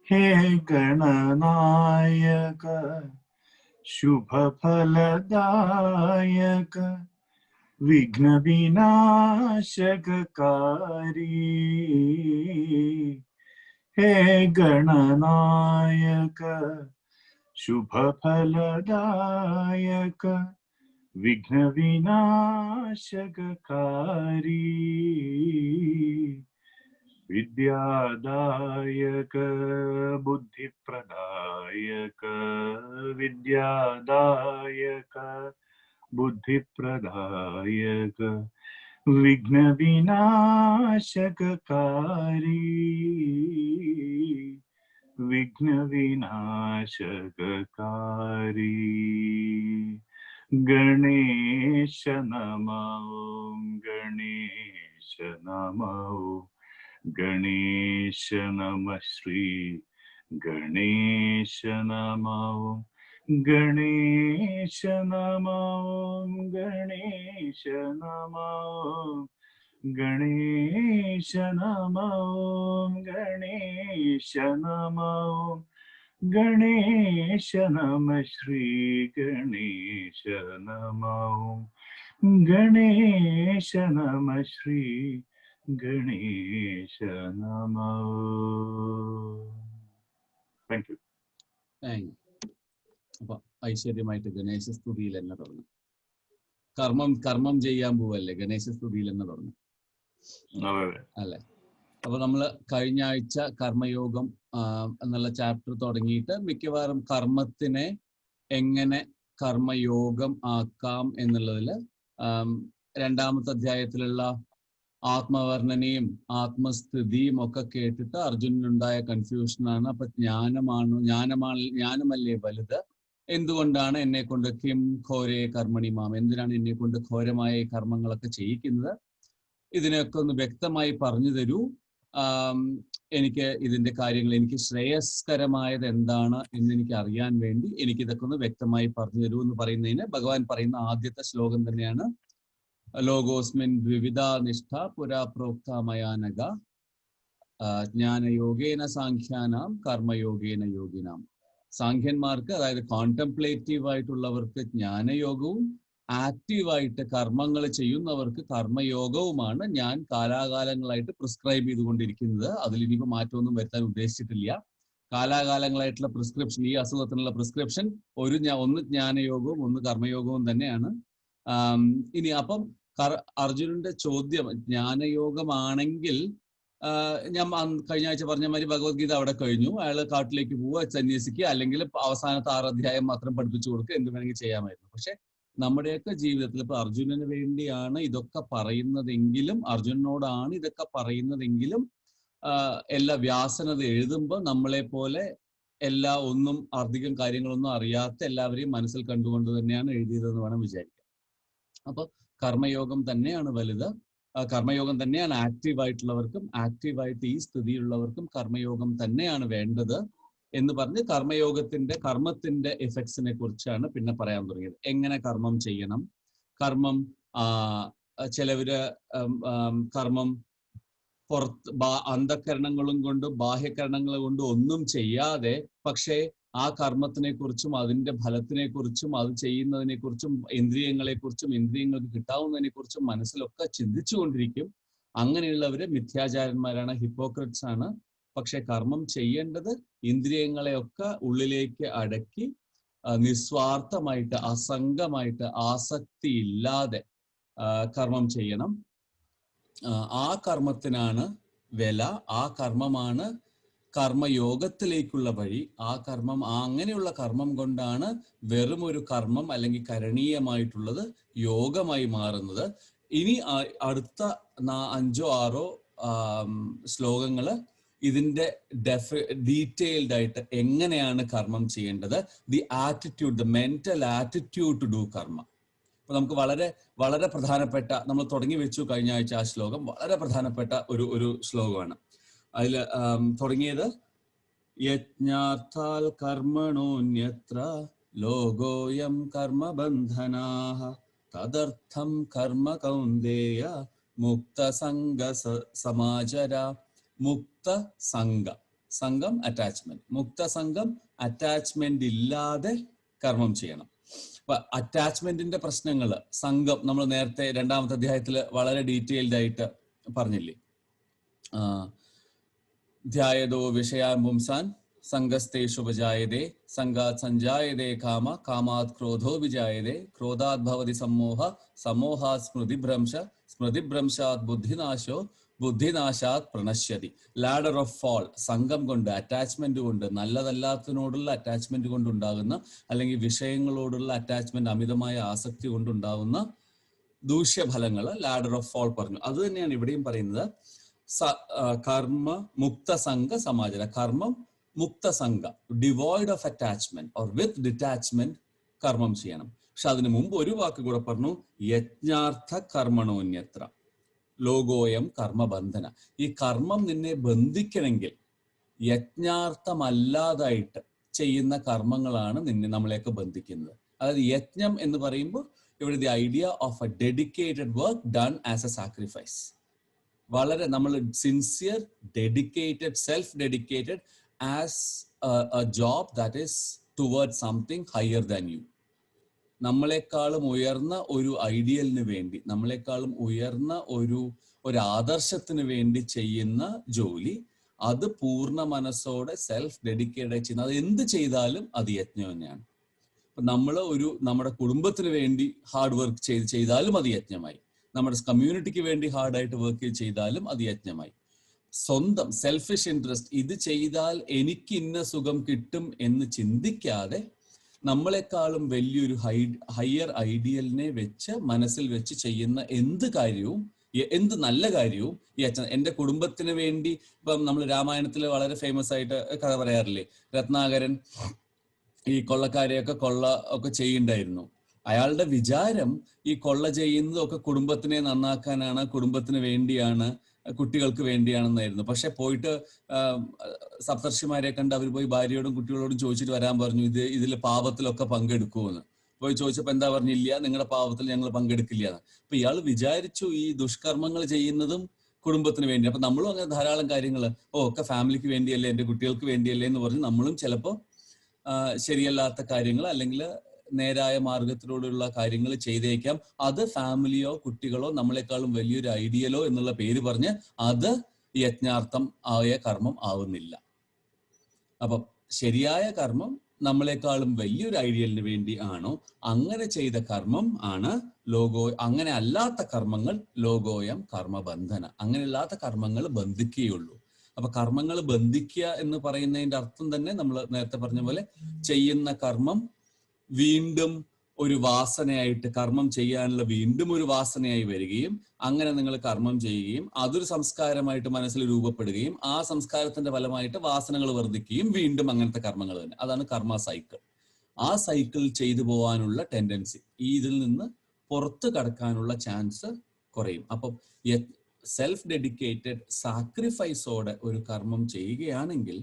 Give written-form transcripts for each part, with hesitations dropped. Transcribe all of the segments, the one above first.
हे गणनायक शुभफलदायक विघ्न विनाशककारी हे गणनायक शुभफलदायक विघ्न विनाशककारी विद्यादायक बुद्धिप्रदायक विद्यादायक बुद्धिप्रदायक विघ्न विनाशककारी विघ्न विनाशककारी गणेश नमः गणेश नमः गणेश नमः श्री गणेश नमः गणेश नमः गणेश नमः गणेश नमः गणेश नमः गणेश नमः श्री गणेश नमः गणेश नमः श्री गणेश नमः. Thank you. അപ്പൊ ഐശ്വര്യമായിട്ട് ഗണേശ സ്തുതിയിൽ തന്നെ തുടങ്ങും. കർമ്മം ചെയ്യാൻ പോവല്ലേ, ഗണേശ സ്തുതിയിൽ തന്നെ തുടങ്ങും അല്ലെ. അപ്പൊ നമ്മള് കഴിഞ്ഞ ആഴ്ച കർമ്മയോഗം എന്നുള്ള ചാപ്റ്റർ തുടങ്ങിയിട്ട് മിക്കവാറും കർമ്മത്തിനെ എങ്ങനെ കർമ്മയോഗം ആക്കാം എന്നുള്ളതില് രണ്ടാമത്തെ അധ്യായത്തിലുള്ള ആത്മവർണ്ണനയും ആത്മസ്ഥിതിയും ഒക്കെ കേട്ടിട്ട് അർജുനനുണ്ടായ കൺഫ്യൂഷനാണ്. അപ്പൊ ജ്ഞാനമല്ലേ വലുത്, എന്തുകൊണ്ടാണ് എന്നെ കൊണ്ട് കിം ഘോരേ കർമ്മണി മാം, എന്തിനാണ് എന്നെ കൊണ്ട് ഘോരമായ ഈ കർമ്മങ്ങളൊക്കെ ചെയ്യിക്കുന്നത്, ഇതിനെയൊക്കെ ഒന്ന് വ്യക്തമായി പറഞ്ഞു തരൂ, എനിക്ക് ഇതിന്റെ കാര്യങ്ങൾ, എനിക്ക് ശ്രേയസ്കരമായത് എന്താണ് എന്നെനിക്ക് അറിയാൻ വേണ്ടി എനിക്കിതൊക്കെ ഒന്ന് വ്യക്തമായി പറഞ്ഞു തരൂ എന്ന് പറയുന്നതിന് ഭഗവാൻ പറയുന്ന ആദ്യത്തെ ശ്ലോകം തന്നെയാണ് ലോകോസ്മിൻ ദ്വിവിധ നിഷ്ഠ പുരാ പ്രോക്ത മയാനക ജ്ഞാനയോഗേന സാഖ്യാനാം കർമ്മയോഗേന യോഗിനാം. സാഖ്യന്മാർക്ക്, അതായത് കോൺടെംപ്ലേറ്റീവ് ആയിട്ടുള്ളവർക്ക് ജ്ഞാനയോഗവും ആക്റ്റീവായിട്ട് കർമ്മങ്ങൾ ചെയ്യുന്നവർക്ക് കർമ്മയോഗവുമാണ് ഞാൻ കാലാകാലങ്ങളായിട്ട് പ്രിസ്ക്രൈബ് ചെയ്തുകൊണ്ടിരിക്കുന്നത്. അതിലിനിയിപ്പോൾ മാറ്റമൊന്നും വരുത്താൻ ഉദ്ദേശിച്ചിട്ടില്ല. കാലാകാലങ്ങളായിട്ടുള്ള പ്രിസ്ക്രിപ്ഷൻ, ഈ അസുഖത്തിനുള്ള പ്രിസ്ക്രിപ്ഷൻ ഒന്ന് ജ്ഞാനയോഗവും ഒന്ന് കർമ്മയോഗവും തന്നെയാണ്. ഇനി അപ്പം അർജുനന്റെ ചോദ്യം, ജ്ഞാനയോഗമാണെങ്കിൽ ഞാൻ കഴിഞ്ഞ ആഴ്ച പറഞ്ഞ മാതിരി ഭഗവത്ഗീത അവിടെ കഴിഞ്ഞു, അയാൾ കാട്ടിലേക്ക് പോവുക, സന്യസിക്കുക, അല്ലെങ്കിൽ അവസാനത്തെ 6 അധ്യായം മാത്രം പഠിപ്പിച്ചു കൊടുക്കുക, എന്ത് വേണമെങ്കിൽ ചെയ്യാമായിരുന്നു. പക്ഷെ നമ്മുടെയൊക്കെ ജീവിതത്തിൽ ഇപ്പൊ അർജുനന് വേണ്ടിയാണ് ഇതൊക്കെ പറയുന്നതെങ്കിലും, അർജുനനോടാണ് ഇതൊക്കെ പറയുന്നതെങ്കിലും, എല്ലാ വ്യാസനത് എഴുതുമ്പോൾ നമ്മളെ പോലെ ഒന്നും അധികം കാര്യങ്ങളൊന്നും അറിയാത്ത എല്ലാവരെയും മനസ്സിൽ കണ്ടുകൊണ്ട് തന്നെയാണ് എഴുതിയതെന്ന് വേണം വിചാരിക്കാം. അപ്പൊ കർമ്മയോഗം തന്നെയാണ് വലുത്, കർമ്മയോഗം തന്നെയാണ് ആക്റ്റീവായിട്ടുള്ളവർക്കും, ആക്റ്റീവായിട്ട് ഈ സ്ഥിതിയുള്ളവർക്കും കർമ്മയോഗം തന്നെയാണ് വേണ്ടത് എന്ന് പറഞ്ഞ് കർമ്മത്തിന്റെ എഫക്ട്സിനെ കുറിച്ചാണ് പിന്നെ പറയാൻ തുടങ്ങിയത്. എങ്ങനെ കർമ്മം ചെയ്യണം, കർമ്മം ചിലവര് കർമ്മം അന്ധകരണങ്ങളും കൊണ്ട് ബാഹ്യകരണങ്ങൾ കൊണ്ട് ഒന്നും ചെയ്യാതെ, പക്ഷേ ആ കർമ്മത്തിനെ കുറിച്ചും അതിന്റെ ഫലത്തിനെ കുറിച്ചും അത് ചെയ്യുന്നതിനെ കുറിച്ചും ഇന്ദ്രിയങ്ങളെ കുറിച്ചും ഇന്ദ്രിയങ്ങൾക്ക് കിട്ടാവുന്നതിനെ കുറിച്ചും മനസ്സിലൊക്കെ ചിന്തിച്ചു കൊണ്ടിരിക്കും. അങ്ങനെയുള്ളവര് മിഥ്യാചാരന്മാരാണ്, ഹിപ്പോക്രറ്റ്സ് ആണ്. പക്ഷെ കർമ്മം ചെയ്യേണ്ടത് ഇന്ദ്രിയങ്ങളെയൊക്കെ ഉള്ളിലേക്ക് അടക്കി നിസ്വാർത്ഥമായിട്ട്, അസംഗമായിട്ട്, ആസക്തി ഇല്ലാതെ കർമ്മം ചെയ്യണം. ആ കർമ്മത്തിനാണ് വില, ആ കർമ്മമാണ് കർമ്മയോഗത്തിലേക്കുള്ള വഴി. അങ്ങനെയുള്ള കർമ്മം കൊണ്ടാണ് വെറും ഒരു കർമ്മം അല്ലെങ്കിൽ കരണീയമായിട്ടുള്ളത് യോഗമായി മാറുന്നത്. ഇനി അടുത്ത 5 or 6 ശ്ലോകങ്ങള് ഇതിന്റെ ഡീറ്റെയിൽഡ് ആയിട്ട് എങ്ങനെയാണ് കർമ്മം ചെയ്യേണ്ടത്, the attitude, the mental attitude to do karma. അപ്പൊ നമുക്ക് വളരെ വളരെ പ്രധാനപ്പെട്ട, നമ്മൾ തുടങ്ങി വെച്ചു കഴിഞ്ഞ ആഴ്ച ആ ശ്ലോകം, വളരെ പ്രധാനപ്പെട്ട ഒരു ശ്ലോകമാണ്. അതിൽ തുടങ്ങിയത് യജ്ഞാർത്ഥാൽ കർമ്മണോന്യത്ര ലോകോയം കർമ്മബന്ധനാഃ തദർത്ഥം കർമ്മ കൗന്ദേയ മുക്തസംഗ സമാചര മുക്ത സംഘം, സംഘം അറ്റാച്ച്മെന്റ്, മുക്ത സംഘം അറ്റാച്ച്മെന്റ് ഇല്ലാതെ കർമ്മം ചെയ്യണം. അപ്പൊ അറ്റാച്ച്മെന്റിന്റെ പ്രശ്നങ്ങൾ സംഘം നമ്മൾ നേരത്തെ 2ാമത്തെ അധ്യായത്തിൽ വളരെ ഡീറ്റെയിൽഡ് ആയിട്ട് പറഞ്ഞില്ലേ. ധ്യായതോ വിഷയാൻ പുംസാൻ സംഘസ്തേഷു ഉപജായതേ സംഘാത് സഞ്ജായതേ കാമ കാമാത് ക്രോധോ വിജായതേ ക്രോധാത് ഭവതി സമ്മോഹ സമോഹാത് സ്മൃതിഭ്രംശ സ്മൃതിഭ്രംശാത് ബുദ്ധിനാശോ ബുദ്ധിനാശാത് പ്രണശ്യതി. ലാഡർ ഓഫ് ഫാൾ, സംഘം കൊണ്ട്, അറ്റാച്ച്മെന്റ് കൊണ്ട്, നല്ലതല്ലാത്തതിനോടുള്ള അറ്റാച്ച്മെന്റ് കൊണ്ടുണ്ടാകുന്ന അല്ലെങ്കിൽ വിഷയങ്ങളോടുള്ള അറ്റാച്ച്മെന്റ്, അമിതമായ ആസക്തി കൊണ്ടുണ്ടാകുന്ന ദൂഷ്യഫലങ്ങൾ ലാഡർ ഓഫ് ഫാൾ പറഞ്ഞു. അത് തന്നെയാണ് ഇവിടെയും പറയുന്നത്. കർമ്മ മുക്ത സംഘ സമാചര, കർമ്മം മുക്ത സംഘ, devoid of attachment or with detachment കർമ്മം ചെയ്യണം. പക്ഷെ അതിനു മുമ്പ് ഒരു വാക്ക് കൂടെ പറഞ്ഞു, യജ്ഞാർത്ഥ കർമ്മണോന്യത്ര ലോകോയം കർമ്മബന്ധന. ഈ കർമ്മം നിന്നെ ബന്ധിക്കണമെങ്കിൽ യജ്ഞാർത്ഥമല്ലാതായിട്ട് ചെയ്യുന്ന കർമ്മങ്ങളാണ് നമ്മളെയൊക്കെ ബന്ധിക്കുന്നത്. അതായത് യജ്ഞം എന്ന് പറയുമ്പോൾ ഇവിടെ the idea of A dedicated work done as A sacrifice. വളരെ നമ്മൾ sincere, dedicated, self dedicated as A job that is toward something higher than you. നമ്മളെക്കാളും ഉയർന്ന ഒരു ഐഡിയലിന് വേണ്ടി, നമ്മളെക്കാളും ഉയർന്ന ഒരു ആദർശത്തിന് വേണ്ടി ചെയ്യുന്ന ജോലി, അത് പൂർണ്ണ മനസ്സോടെ സെൽഫ് ഡെഡിക്കേറ്റഡ് ചെയ്യുന്ന, അത് എന്ത് ചെയ്താലും അത് യജ്ഞം തന്നെയാണ്. അപ്പൊ നമ്മുടെ കുടുംബത്തിന് വേണ്ടി ഹാർഡ് വർക്ക് ചെയ്താലും അത് യജ്ഞമായി, നമ്മുടെ കമ്മ്യൂണിറ്റിക്ക് വേണ്ടി ഹാർഡായിട്ട് വർക്ക് ചെയ്താലും അത് യജ്ഞമായി. സ്വന്തം സെൽഫിഷ് ഇൻട്രസ്റ്റ്, ഇത് ചെയ്താൽ എനിക്ക് ഇന്ന സുഖം കിട്ടും എന്ന് ചിന്തിക്കാതെ നമ്മളെക്കാളും വലിയൊരു ഹയർ ഐഡിയലിനെ വെച്ച് മനസ്സിൽ വെച്ച് ചെയ്യുന്ന എന്ത് കാര്യവും, എന്ത് നല്ല കാര്യവും ഈ അച്ഛൻ എൻ്റെ കുടുംബത്തിന് വേണ്ടി. ഇപ്പം നമ്മൾ രാമായണത്തിൽ വളരെ ഫേമസ് ആയിട്ട് കഥ പറയാറില്ലേ, രത്നാകരൻ ഈ കൊള്ളക്കാരെയൊക്കെ കൊള്ള ഒക്കെ ചെയ്യുണ്ടായിരുന്നു. അയാളുടെ വിചാരം ഈ കൊള്ള ചെയ്യുന്നതൊക്കെ കുടുംബത്തിനെ നന്നാക്കാനാണ്, കുടുംബത്തിന് വേണ്ടിയാണ്, കുട്ടികൾക്ക് വേണ്ടിയാണെന്നായിരുന്നു. പക്ഷെ പോയിട്ട് സപ്തർഷിമാരെ കണ്ട് അവർ പോയി ഭാര്യയോടും കുട്ടികളോടും ചോദിച്ചിട്ട് വരാൻ പറഞ്ഞു, ഇതിൽ പാപത്തിലൊക്കെ പങ്കെടുക്കുമെന്ന്. പോയി ചോദിച്ചപ്പോൾ എന്താ പറഞ്ഞില്ല, നിങ്ങളുടെ പാപത്തിൽ ഞങ്ങൾ പങ്കെടുക്കില്ല. അപ്പൊ ഇയാൾ വിചാരിച്ചു ഈ ദുഷ്കർമ്മങ്ങൾ ചെയ്യുന്നതും കുടുംബത്തിന് വേണ്ടി. അപ്പൊ നമ്മളും അങ്ങനെ ധാരാളം കാര്യങ്ങൾ, ഒക്കെ ഫാമിലിക്ക് വേണ്ടിയല്ലേ, എൻ്റെ കുട്ടികൾക്ക് വേണ്ടിയല്ലേ എന്ന് പറഞ്ഞ് നമ്മളും ചിലപ്പോൾ ശരിയല്ലാത്ത കാര്യങ്ങൾ അല്ലെങ്കിൽ നേരായ മാർഗത്തിലൂടെയുള്ള കാര്യങ്ങൾ ചെയ്തേക്കാം. അത് ഫാമിലിയോ കുട്ടികളോ നമ്മളെക്കാളും വലിയൊരു ഐഡിയലോ എന്നുള്ള പേര് പറഞ്ഞ് അത് യജ്ഞാർത്ഥം ആയ കർമ്മം ആവുന്നില്ല. അപ്പം ശരിയായ കർമ്മം നമ്മളെക്കാളും വലിയൊരു ഐഡിയലിന് വേണ്ടി ആണോ, അങ്ങനെ ചെയ്ത കർമ്മം ആണ് അങ്ങനെ അല്ലാത്ത കർമ്മങ്ങൾ ലോകോയം കർമ്മബന്ധന. അങ്ങനെയല്ലാത്ത കർമ്മങ്ങൾ ബന്ധിക്കുകയുള്ളൂ. അപ്പൊ കർമ്മങ്ങൾ ബന്ധിക്കുക എന്ന് പറയുന്നതിന്റെ അർത്ഥം തന്നെ നമ്മൾ നേരത്തെ പറഞ്ഞ പോലെ ചെയ്യുന്ന കർമ്മം വീണ്ടും ഒരു വാസനയായിട്ട്, കർമ്മം ചെയ്യാനുള്ള വീണ്ടും ഒരു വാസനയായി വരികയും അങ്ങനെ നിങ്ങൾ കർമ്മം ചെയ്യുകയും അതൊരു സംസ്കാരമായിട്ട് മനസ്സിൽ രൂപപ്പെടുകയും ആ സംസ്കാരത്തിന്റെ ഫലമായിട്ട് വാസനകൾ വർദ്ധിക്കുകയും വീണ്ടും അങ്ങനത്തെ കർമ്മങ്ങൾ തന്നെ. അതാണ് കർമ്മ സൈക്കിൾ. ആ സൈക്കിൾ ചെയ്തു പോകാനുള്ള ടെൻഡൻസി, ഇതിൽ നിന്ന് പുറത്ത് കടക്കാനുള്ള ചാൻസ് കുറയും. അപ്പം സെൽഫ് ഡെഡിക്കേറ്റഡ് സാക്രിഫൈസോടെ ഒരു കർമ്മം ചെയ്യുകയാണെങ്കിൽ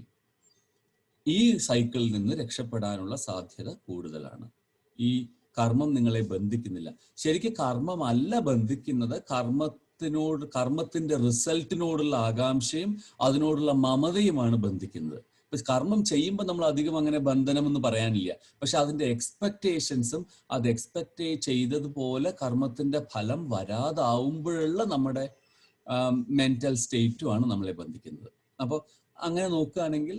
ഈ സൈക്കിളിൽ നിന്ന് രക്ഷപ്പെടാനുള്ള സാധ്യത കൂടുതലാണ്. ഈ കർമ്മം നിങ്ങളെ ബന്ധിക്കുന്നില്ല. ശരിക്കും കർമ്മമല്ല ബന്ധിക്കുന്നത്, കർമ്മത്തിന്റെ റിസൾട്ടിനോടുള്ള ആകാംക്ഷയും അതിനോടുള്ള മമതയുമാണ് ബന്ധിക്കുന്നത്. കർമ്മം ചെയ്യുമ്പോൾ നമ്മൾ അധികം അങ്ങനെ ബന്ധനം എന്ന് പറയാനില്ല. പക്ഷെ അതിന്റെ എക്സ്പെക്ടേഷൻസും അത് എക്സ്പെക്ട് ചെയ്തതുപോലെ കർമ്മത്തിന്റെ ഫലം വരാതാവുമ്പോഴുള്ള നമ്മുടെ മെന്റൽ സ്റ്റേറ്റുമാണ് നമ്മളെ ബന്ധിക്കുന്നത്. അപ്പോൾ അങ്ങനെ നോക്കുകയാണെങ്കിൽ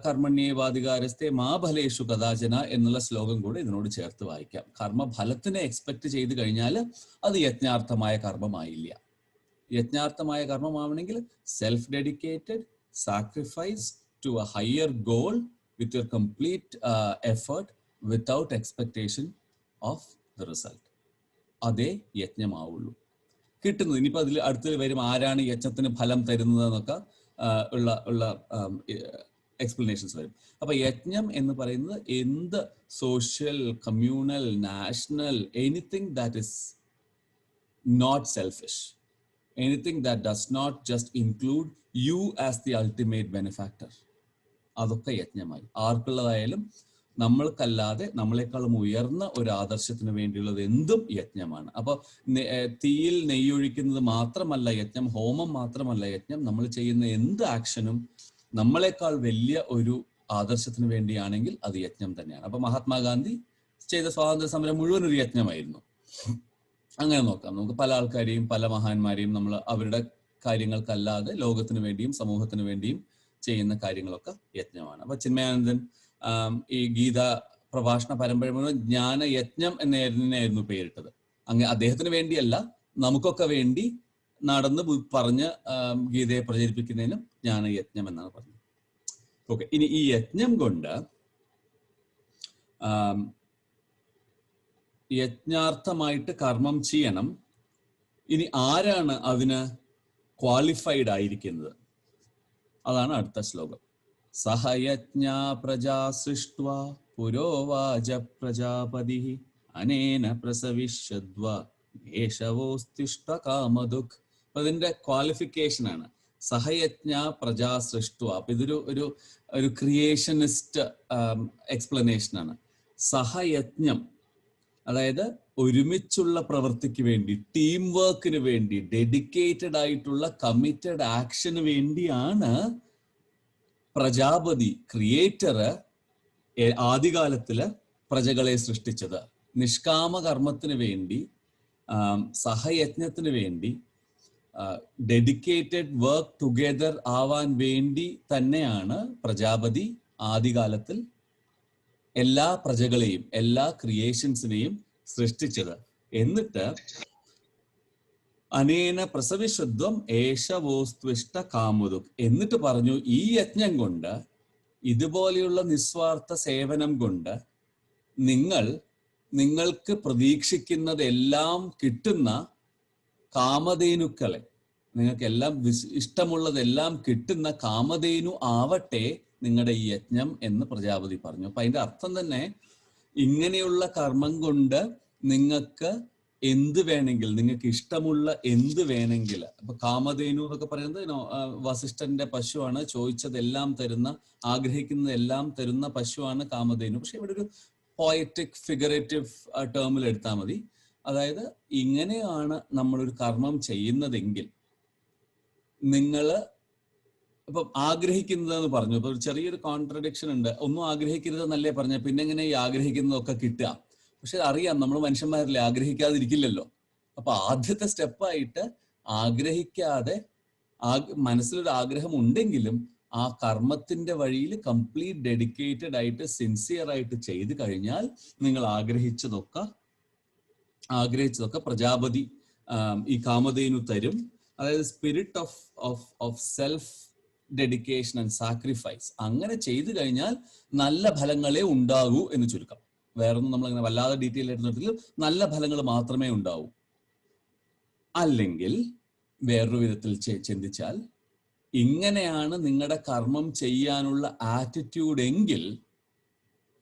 കർമ്മണ്യേവാധികാരസ്ഥേ മാ ഫലേഷു കഥാചന എന്നുള്ള ശ്ലോകം കൂടെ ഇതിനോട് ചേർത്ത് വായിക്കാം. കർമ്മഫലത്തിനെ എക്സ്പെക്ട് ചെയ്ത് കഴിഞ്ഞാൽ അത് യജ്ഞാർത്ഥമായ കർമ്മമായില്ല. യജ്ഞാർത്ഥമായ കർമ്മമാവണമെങ്കിൽ self dedicated sacrifice to a higher goal with your complete effort without expectation of the result. അതേ യജ്ഞമാവുള്ളൂ കിട്ടുന്നത്. ഇനിയിപ്പോൾ അതിൽ അടുത്ത് വരും ആരാണ് യജ്ഞത്തിന് ഫലം തരുന്നത് എന്നൊക്കെ ഉള്ള എക്സ്പ്ലനേഷൻസ് വരും. അപ്പൊ യജ്ഞം എന്ന് പറയുന്നത് എന്ത് social, communal, national, anything that is not selfish, anything that does not just include you as the ultimate benefactor, അതൊക്കെ യജ്ഞമായി. ആർക്കുള്ളതായാലും നമ്മൾക്കല്ലാതെ നമ്മളെക്കാളും ഉയർന്ന ഒരു ആദർശത്തിന് വേണ്ടിയുള്ളത് എന്തും യജ്ഞമാണ്. അപ്പൊ തീയിൽ നെയ്യൊഴിക്കുന്നത് മാത്രമല്ല യജ്ഞം, ഹോമം മാത്രമല്ല യജ്ഞം. നമ്മൾ ചെയ്യുന്ന എന്ത് ആക്ഷനും നമ്മളെക്കാൾ വലിയ ഒരു ആദർശത്തിന് വേണ്ടിയാണെങ്കിൽ അത് യജ്ഞം തന്നെയാണ്. അപ്പൊ മഹാത്മാഗാന്ധി ചെയ്ത സ്വാതന്ത്ര്യ സമരം മുഴുവൻ ഒരു യജ്ഞമായിരുന്നു. അങ്ങനെ നോക്കാം, നമുക്ക് പല ആൾക്കാരെയും പല മഹാന്മാരെയും നമ്മൾ അവരുടെ കാര്യങ്ങൾക്കല്ലാതെ ലോകത്തിന് വേണ്ടിയും സമൂഹത്തിന് വേണ്ടിയും ചെയ്യുന്ന കാര്യങ്ങളൊക്കെ യജ്ഞമാണ്. അപ്പൊ ചിന്മയാനന്ദൻ ഈ ഗീത പ്രഭാഷണ പരമ്പര മുഴുവൻ ജ്ഞാന യജ്ഞം എന്നായിരുന്നു പേരിട്ടത്. അദ്ദേഹത്തിന് വേണ്ടിയല്ല, നമുക്കൊക്കെ വേണ്ടി നടന്ന് പറഞ്ഞ് ഗീതയെ പ്രചരിപ്പിക്കുന്നതിനും ജ്ഞാനയജ്ഞം എന്നാണ് പറഞ്ഞത്. ഓക്കെ, ഇനി ഈ യജ്ഞം കൊണ്ട് യജ്ഞാർത്ഥമായിട്ട് കർമ്മം ചെയ്യണം. ഇനി ആരാണ് അതിന് ക്വാളിഫൈഡ് ആയിരിക്കുന്നത്? അതാണ് അടുത്ത ശ്ലോകം. സഹയജ്ഞ പ്രജാ സൃഷ്ട്വാ പുരോവാച പ്രജാപതി അനേന പ്രസവിഷ്യദ്വ േഷവോസ്തിഷ്ഠ കാമദുഃഖ്. അപ്പൊ ഇതിന്റെ ക്വാളിഫിക്കേഷൻ ആണ് സഹയജ്ഞ പ്രജാ സൃഷ്ട്വ. അപ്പൊ ഇതൊരു ഒരു ഒരു ക്രിയേഷനിസ്റ്റ് എക്സ്പ്ലനേഷൻ ആണ്. സഹയജ്ഞം അതായത് ഒരുമിച്ചുള്ള പ്രവൃത്തിക്ക് വേണ്ടി, ടീം വർക്കിന് വേണ്ടി, ഡെഡിക്കേറ്റഡ് ആയിട്ടുള്ള കമ്മിറ്റഡ് ആക്ഷന് വേണ്ടിയാണ് പ്രജാപതി ക്രിയേറ്റർ ആദ്യകാലത്തില് പ്രജകളെ സൃഷ്ടിച്ചത്. നിഷ്കാമ കർമ്മത്തിന് വേണ്ടി, സഹയജ്ഞത്തിന് വേണ്ടി, ഡെഡിക്കേറ്റഡ് വർക്ക് ടുഗെദർ ആവാൻ വേണ്ടി തന്നെയാണ് പ്രജാപതി ആദ്യകാലത്തിൽ എല്ലാ പ്രജകളെയും എല്ലാ ക്രിയേഷൻസിനെയും സൃഷ്ടിച്ചത്. എന്നിട്ട് അനേന പ്രസവിശുദ്ധം ഏഷവോസ്ത്വിഷ്ട കാമുദുക് എന്നിട്ട് പറഞ്ഞു, ഈ യജ്ഞം കൊണ്ട്, ഇതുപോലെയുള്ള നിസ്വാർത്ഥ സേവനം കൊണ്ട് നിങ്ങൾക്ക് പ്രതീക്ഷിക്കുന്നതെല്ലാം കിട്ടുന്ന കാമധേനുക്കളെ, നിങ്ങൾക്ക് എല്ലാം ഇഷ്ടമുള്ളതെല്ലാം കിട്ടുന്ന കാമധേനു ആവട്ടെ നിങ്ങളുടെ ഈ യജ്ഞം എന്ന് പ്രജാപതി പറഞ്ഞു. അപ്പൊ അതിന്റെ അർത്ഥം തന്നെ ഇങ്ങനെയുള്ള കർമ്മം കൊണ്ട് നിങ്ങൾക്ക് എന്ത് വേണമെങ്കിൽ, നിങ്ങൾക്ക് ഇഷ്ടമുള്ള എന്ത് വേണമെങ്കിൽ, അപ്പൊ കാമധേനു എന്നൊക്കെ പറയുന്നത് വസിഷ്ഠന്റെ പശുവാണ്, ചോദിച്ചതെല്ലാം തരുന്ന, ആഗ്രഹിക്കുന്നതെല്ലാം തരുന്ന പശുവാണ് കാമധേനു. പക്ഷെ ഇവിടെ ഒരു പോയറ്റിക് ഫിഗറേറ്റീവ് ടേമിൽ എടുത്താൽ മതി. അതായത് ഇങ്ങനെയാണ് നമ്മളൊരു കർമ്മം ചെയ്യുന്നതെങ്കിൽ നിങ്ങള് ഇപ്പൊ ആഗ്രഹിക്കുന്നതെന്ന് പറഞ്ഞു. ഇപ്പൊ ഒരു ചെറിയൊരു കോൺട്രഡിക്ഷൻ ഉണ്ട്. ഒന്നും ആഗ്രഹിക്കരുതെന്നല്ലേ പറഞ്ഞ, പിന്നെ എങ്ങനെ ഈ ആഗ്രഹിക്കുന്നതൊക്കെ കിട്ടുക? പക്ഷെ അറിയാം, നമ്മൾ മനുഷ്യന്മാരല്ലേ, ആഗ്രഹിക്കാതിരിക്കില്ലല്ലോ. അപ്പൊ ആദ്യത്തെ സ്റ്റെപ്പായിട്ട് ആഗ്രഹിക്കാതെ, മനസ്സിലൊരു ആഗ്രഹം ഉണ്ടെങ്കിലും ആ കർമ്മത്തിന്റെ വഴിയിൽ കംപ്ലീറ്റ് ഡെഡിക്കേറ്റഡ് ആയിട്ട് സിൻസിയർ ആയിട്ട് ചെയ്തു കഴിഞ്ഞാൽ നിങ്ങൾ ആഗ്രഹിച്ചതൊക്കെ പ്രജാപതി ഈ കാമധേനു തരും. അതായത് spirit of self dedication and sacrifice. അങ്ങനെ ചെയ്തു കഴിഞ്ഞാൽ നല്ല ഫലങ്ങളെ ഉണ്ടാകൂ എന്ന് ചുരുക്കം. വേറൊന്നും നമ്മളങ്ങനെ വല്ലാതെ ഡീറ്റെയിൽ ആയിട്ട് നിർത്തില്ല, നല്ല ഫലങ്ങൾ മാത്രമേ ഉണ്ടാവൂ. അല്ലെങ്കിൽ വേറൊരു വിധത്തിൽ ചിന്തിച്ചാൽ, ഇങ്ങനെയാണ് നിങ്ങളുടെ കർമ്മം ചെയ്യാനുള്ള ആറ്റിറ്റ്യൂഡ് എങ്കിൽ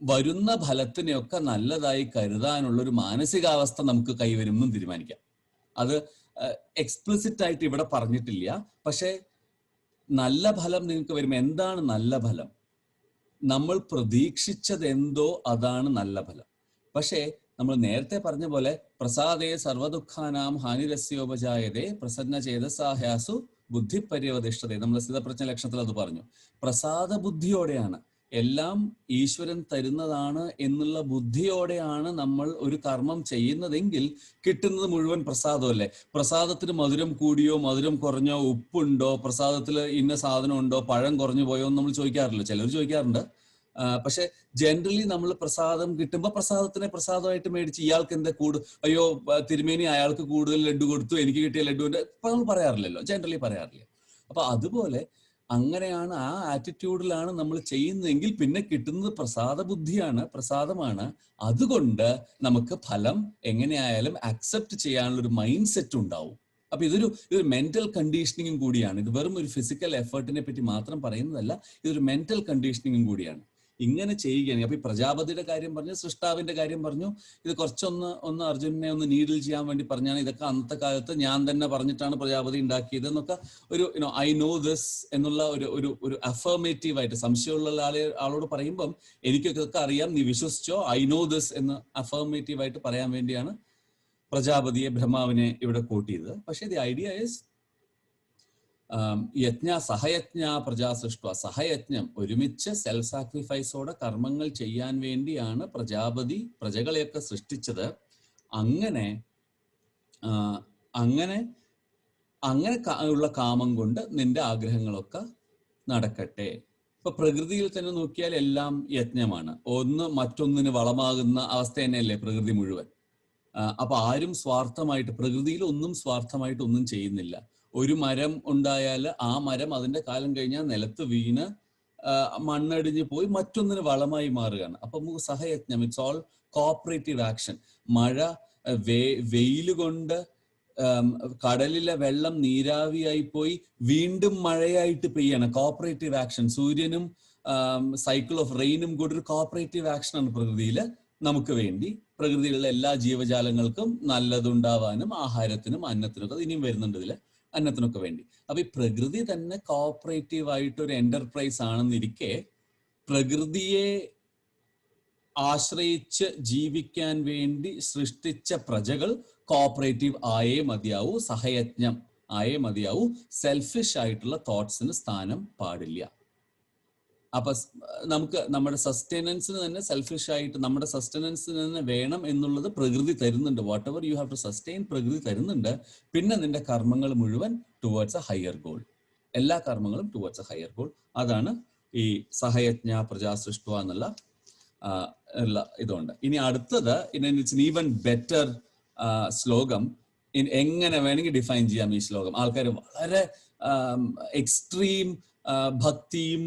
വരുന്ന ഫലത്തിനെയൊക്കെ നല്ലതായി കരുതാനുള്ളൊരു മാനസികാവസ്ഥ നമുക്ക് കൈവരുമെന്നും തീരുമാനിക്കാം. അത് എക്സ്പ്ലിസിറ്റ് ആയിട്ട് ഇവിടെ പറഞ്ഞിട്ടില്ല. പക്ഷെ നല്ല ഫലം നിങ്ങൾക്ക് വരുമ്പോൾ എന്താണ് നല്ല ഫലം? നമ്മൾ പ്രതീക്ഷിച്ചത് എന്തോ അതാണ് നല്ല ഫലം. പക്ഷേ നമ്മൾ നേരത്തെ പറഞ്ഞ പോലെ പ്രസാദേ സർവദുഃഖാനാം ഹാനിരസ്യോപജായതേ പ്രസന്ന ചേതസാഹ്യാസു ബുദ്ധി പര്യവതിഷ്ഠതേ. നമ്മൾ സ്ഥിതപ്രജ്ഞ ലക്ഷണത്തിൽ അത് പറഞ്ഞു. പ്രസാദ ബുദ്ധിയോടെയാണ്, എല്ലാം ഈശ്വരൻ തരുന്നതാണ് എന്നുള്ള ബുദ്ധിയോടെയാണ് നമ്മൾ ഒരു കർമ്മം ചെയ്യുന്നതെങ്കിൽ കിട്ടുന്നത് മുഴുവൻ പ്രസാദമല്ലേ. പ്രസാദത്തിന് മധുരം കൂടിയോ മധുരം കുറഞ്ഞോ, ഉപ്പുണ്ടോ, പ്രസാദത്തിൽ ഇന്ന സാധനം ഉണ്ടോ, പഴം കുറഞ്ഞു പോയോ എന്ന് നമ്മൾ ചോദിക്കാറില്ല. ചിലർ ചോദിക്കാറുണ്ട്. പക്ഷെ ജനറലി നമ്മൾ പ്രസാദം കിട്ടുമ്പോൾ പ്രസാദത്തിനെ പ്രസാദമായിട്ട് മേടിച്ച് ഇയാൾക്ക് എന്താ അയ്യോ തിരുമേനി അയാൾക്ക് കൂടുതൽ ലഡു കൊടുത്തു, എനിക്ക് കിട്ടിയ ലഡുവിന്റെ ഇപ്പൊ നമ്മൾ പറയാറില്ലല്ലോ, ജനറലി പറയാറില്ല. അപ്പൊ അതുപോലെ അങ്ങനെയാണ്, ആ ആറ്റിറ്റ്യൂഡിലാണ് നമ്മൾ ചെയ്യുന്നതെങ്കിൽ പിന്നെ കിട്ടുന്നത് പ്രസാദ ബുദ്ധിയാണ്, പ്രസാദമാണ്. അതുകൊണ്ട് നമുക്ക് ഫലം എങ്ങനെയായാലും അക്സെപ്റ്റ് ചെയ്യാനുള്ള ഒരു മൈൻഡ് സെറ്റ് ഉണ്ടാവും. അപ്പൊ ഇതൊരു മെന്റൽ കണ്ടീഷനിങ്ങും കൂടിയാണ്. ഇത് വെറും ഒരു ഫിസിക്കൽ എഫേർട്ടിനെ പറ്റി മാത്രം പറയുന്നതല്ല, ഇതൊരു മെന്റൽ കണ്ടീഷനിങ്ങും കൂടിയാണ്. ഇങ്ങനെ ചെയ്യുകയാണെങ്കിൽ, അപ്പൊ ഈ പ്രജാപതിയുടെ കാര്യം പറഞ്ഞു, സൃഷ്ടാവിന്റെ കാര്യം പറഞ്ഞു, ഇത് കുറച്ചൊന്ന് അർജുനനെ ഒന്ന് നീഡിൽ ചെയ്യാൻ വേണ്ടി പറഞ്ഞാണ്. ഇതൊക്കെ അന്നത്തെ കാലത്ത് ഞാൻ തന്നെ പറഞ്ഞിട്ടാണ് പ്രജാപതി ഉണ്ടാക്കിയത് എന്നൊക്കെ ഒരു ഐ നോ ദിസ് എന്നുള്ള ഒരു അഫർമേറ്റീവ് ആയിട്ട് സംശയമുള്ള ആളോട് പറയുമ്പം എനിക്കൊക്കെ അറിയാം, നീ വിശ്വസിച്ചോ, ഐ നോ ദിസ് എന്ന് അഫർമേറ്റീവ് ആയിട്ട് പറയാൻ വേണ്ടിയാണ് പ്രജാപതിയെ, ബ്രഹ്മാവിനെ ഇവിടെ കോട്ട് ചെയ്തത്. പക്ഷേ ദി ഐഡിയ ഇസ് യജ്ഞ സഹയജ്ഞ പ്രജാ സൃഷ്ട, സഹയജ്ഞം ഒരുമിച്ച് സെൽഫ് സാക്രിഫൈസോടെ കർമ്മങ്ങൾ ചെയ്യാൻ വേണ്ടിയാണ് പ്രജാപതി പ്രജകളെയൊക്കെ സൃഷ്ടിച്ചത്. അങ്ങനെ അങ്ങനെ അങ്ങനെ ഉള്ള കാമം കൊണ്ട് നിന്റെ ആഗ്രഹങ്ങളൊക്കെ നടക്കട്ടെ. ഇപ്പൊ പ്രകൃതിയിൽ തന്നെ നോക്കിയാൽ എല്ലാം യജ്ഞമാണ്. ഒന്ന് മറ്റൊന്നിന് വളമാകുന്ന അവസ്ഥ തന്നെയല്ലേ പ്രകൃതി മുഴുവൻ. അപ്പൊ ആരും സ്വാർത്ഥമായിട്ട്, പ്രകൃതിയിൽ ഒന്നും സ്വാർത്ഥമായിട്ട് ഒന്നും ചെയ്യുന്നില്ല. ഒരു മരം ഉണ്ടായാൽ ആ മരം അതിന്റെ കാലം കഴിഞ്ഞാൽ നിലത്ത് വീണ് മണ്ണടിഞ്ഞ് പോയി മറ്റൊന്നിന് വളമായി മാറുകയാണ്. അപ്പൊ നമുക്ക് സഹയജ്ഞം, ഇറ്റ്സ് ഓൾ കോപ്പറേറ്റീവ് ആക്ഷൻ. മഴ വെയിൽ കൊണ്ട് കടലിലെ വെള്ളം നീരാവിയായി പോയി വീണ്ടും മഴയായിട്ട് പെയ്യാണ്. Cooperative action. സൂര്യനും സൈക്കിൾ ഓഫ് റെയിനും കൂടി ഒരു കോപ്പറേറ്റീവ് ആക്ഷനാണ് പ്രകൃതിയിൽ നമുക്ക് വേണ്ടി. പ്രകൃതിയിലുള്ള എല്ലാ ജീവജാലങ്ങൾക്കും നല്ലതുണ്ടാവാനും ആഹാരത്തിനും അന്നത്തിനൊക്കെ ഇനിയും വരുന്നുണ്ട് ഇതില്, അന്നത്തിനൊക്കെ വേണ്ടി. അപ്പൊ ഈ പ്രകൃതി തന്നെ കോപ്പറേറ്റീവ് ആയിട്ട് ഒരു എന്റർപ്രൈസ് ആണെന്നിരിക്കെ പ്രകൃതിയെ ആശ്രയിച്ച് ജീവിക്കാൻ വേണ്ടി സൃഷ്ടിച്ച പ്രജകൾ കോപ്പറേറ്റീവ് ആയേ മതിയാവൂ, സഹയജ്ഞം ആയേ മതിയാവൂ. സെൽഫിഷ് ആയിട്ടുള്ള തോട്ട്സിന് സ്ഥാനം പാടില്ല. അപ്പൊ നമുക്ക് നമ്മുടെ സസ്റ്റൈനൻസിന് തന്നെ സെൽഫിഷ് ആയിട്ട് നമ്മുടെ സസ്റ്റൈനൻസിന് തന്നെ വേണം എന്നുള്ളത് പ്രകൃതി തരുന്നുണ്ട്. Whatever you have to sustain പ്രകൃതി തരുന്നുണ്ട്. പിന്നെ നിന്റെ കർമ്മങ്ങൾ മുഴുവൻ ടുവേർഡ്സ് എ ഹയർ ഗോൾ. എല്ലാ കർമ്മങ്ങളും ടുവേർഡ്സ് എ ഹയർ ഗോൾ. അതാണ് ഈ സഹയജ്ഞ പ്രജാ സൃഷ്ട എന്നുള്ള ഇതുണ്ട്. ഇനി അടുത്തത് ഇറ്റ്സ് ഈവൻ ബെറ്റർ ശ്ലോകം. എങ്ങനെ വേണമെങ്കിൽ ഡിഫൈൻ ചെയ്യാം ഈ ശ്ലോകം. ആൾക്കാർ വളരെ എക്സ്ട്രീം ഭക്തിയും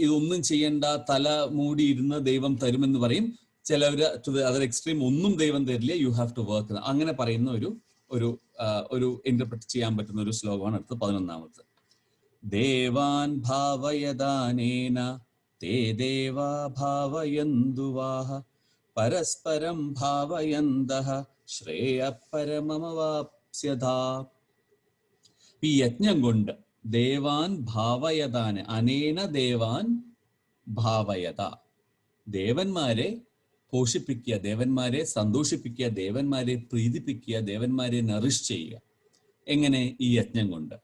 ഇതൊന്നും ചെയ്യേണ്ട, തല മൂടി ഇരുന്ന് ദൈവം തരുമെന്ന് പറയും. ചിലവര് ടു ദ അതർ എക്സ്ട്രീം, ഒന്നും ദൈവം തരില്ല, യു ഹാവ് ടു വർക്ക്. അങ്ങനെ പറയുന്ന ഒരു ഇന്റർപ്രറ്റ് ചെയ്യാൻ പറ്റുന്ന ഒരു ശ്ലോകമാണ് അടുത്ത 11-ാമത്തെ. ദേവാൻ ഭാവയദാനേന തേ ദേവാ ഭാവയന്തുവാഹ പരസ്പരം ഭാവയന്തഃ ശ്രേയ പരമമവാപ്സ്യതാ. ഈ യജ്ഞം കൊണ്ട് ദേവാൻ ഭാവയതാന്, അനേന ദേവാൻ ഭാവയത, ദേവന്മാരെ പോഷിപ്പിക്കുക, ദേവന്മാരെ സന്തോഷിപ്പിക്കുക, ദേവന്മാരെ പ്രീതിപ്പിക്കുക, ദേവന്മാരെ നറിഷ് ചെയ്യുക. എങ്ങനെ? ഈ യജ്ഞം കൊണ്ട്.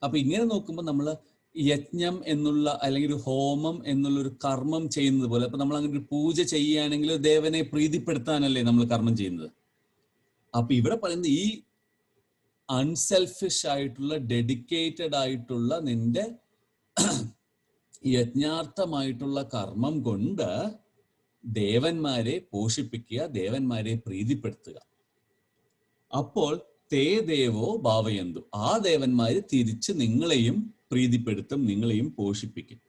അപ്പൊ ഇങ്ങനെ നോക്കുമ്പോൾ നമ്മൾ യജ്ഞം എന്നുള്ള അല്ലെങ്കിൽ ഒരു ഹോമം എന്നുള്ള ഒരു കർമ്മം ചെയ്യുന്നത് പോലെ, അപ്പൊ നമ്മൾ അങ്ങനെ ഒരു പൂജ ചെയ്യുകയാണെങ്കിൽ ദേവനെ പ്രീതിപ്പെടുത്താനല്ലേ നമ്മൾ കർമ്മം ചെയ്യുന്നത്. അപ്പൊ ഇവിടെ പറയുന്നത് ഈ അൺസെൽഫിഷ് ആയിട്ടുള്ള, ഡെഡിക്കേറ്റഡ് ആയിട്ടുള്ള നിന്റെ യജ്ഞാർത്ഥമായിട്ടുള്ള കർമ്മം കൊണ്ട് ദേവന്മാരെ പോഷിപ്പിക്കുക, ദേവന്മാരെ പ്രീതിപ്പെടുത്തുക. അപ്പോൾ തേ ദേവോ ഭാവയന്തു, ആ ദേവന്മാര് തിരിച്ച് നിങ്ങളെയും പ്രീതിപ്പെടുത്തും, നിങ്ങളെയും പോഷിപ്പിക്കും.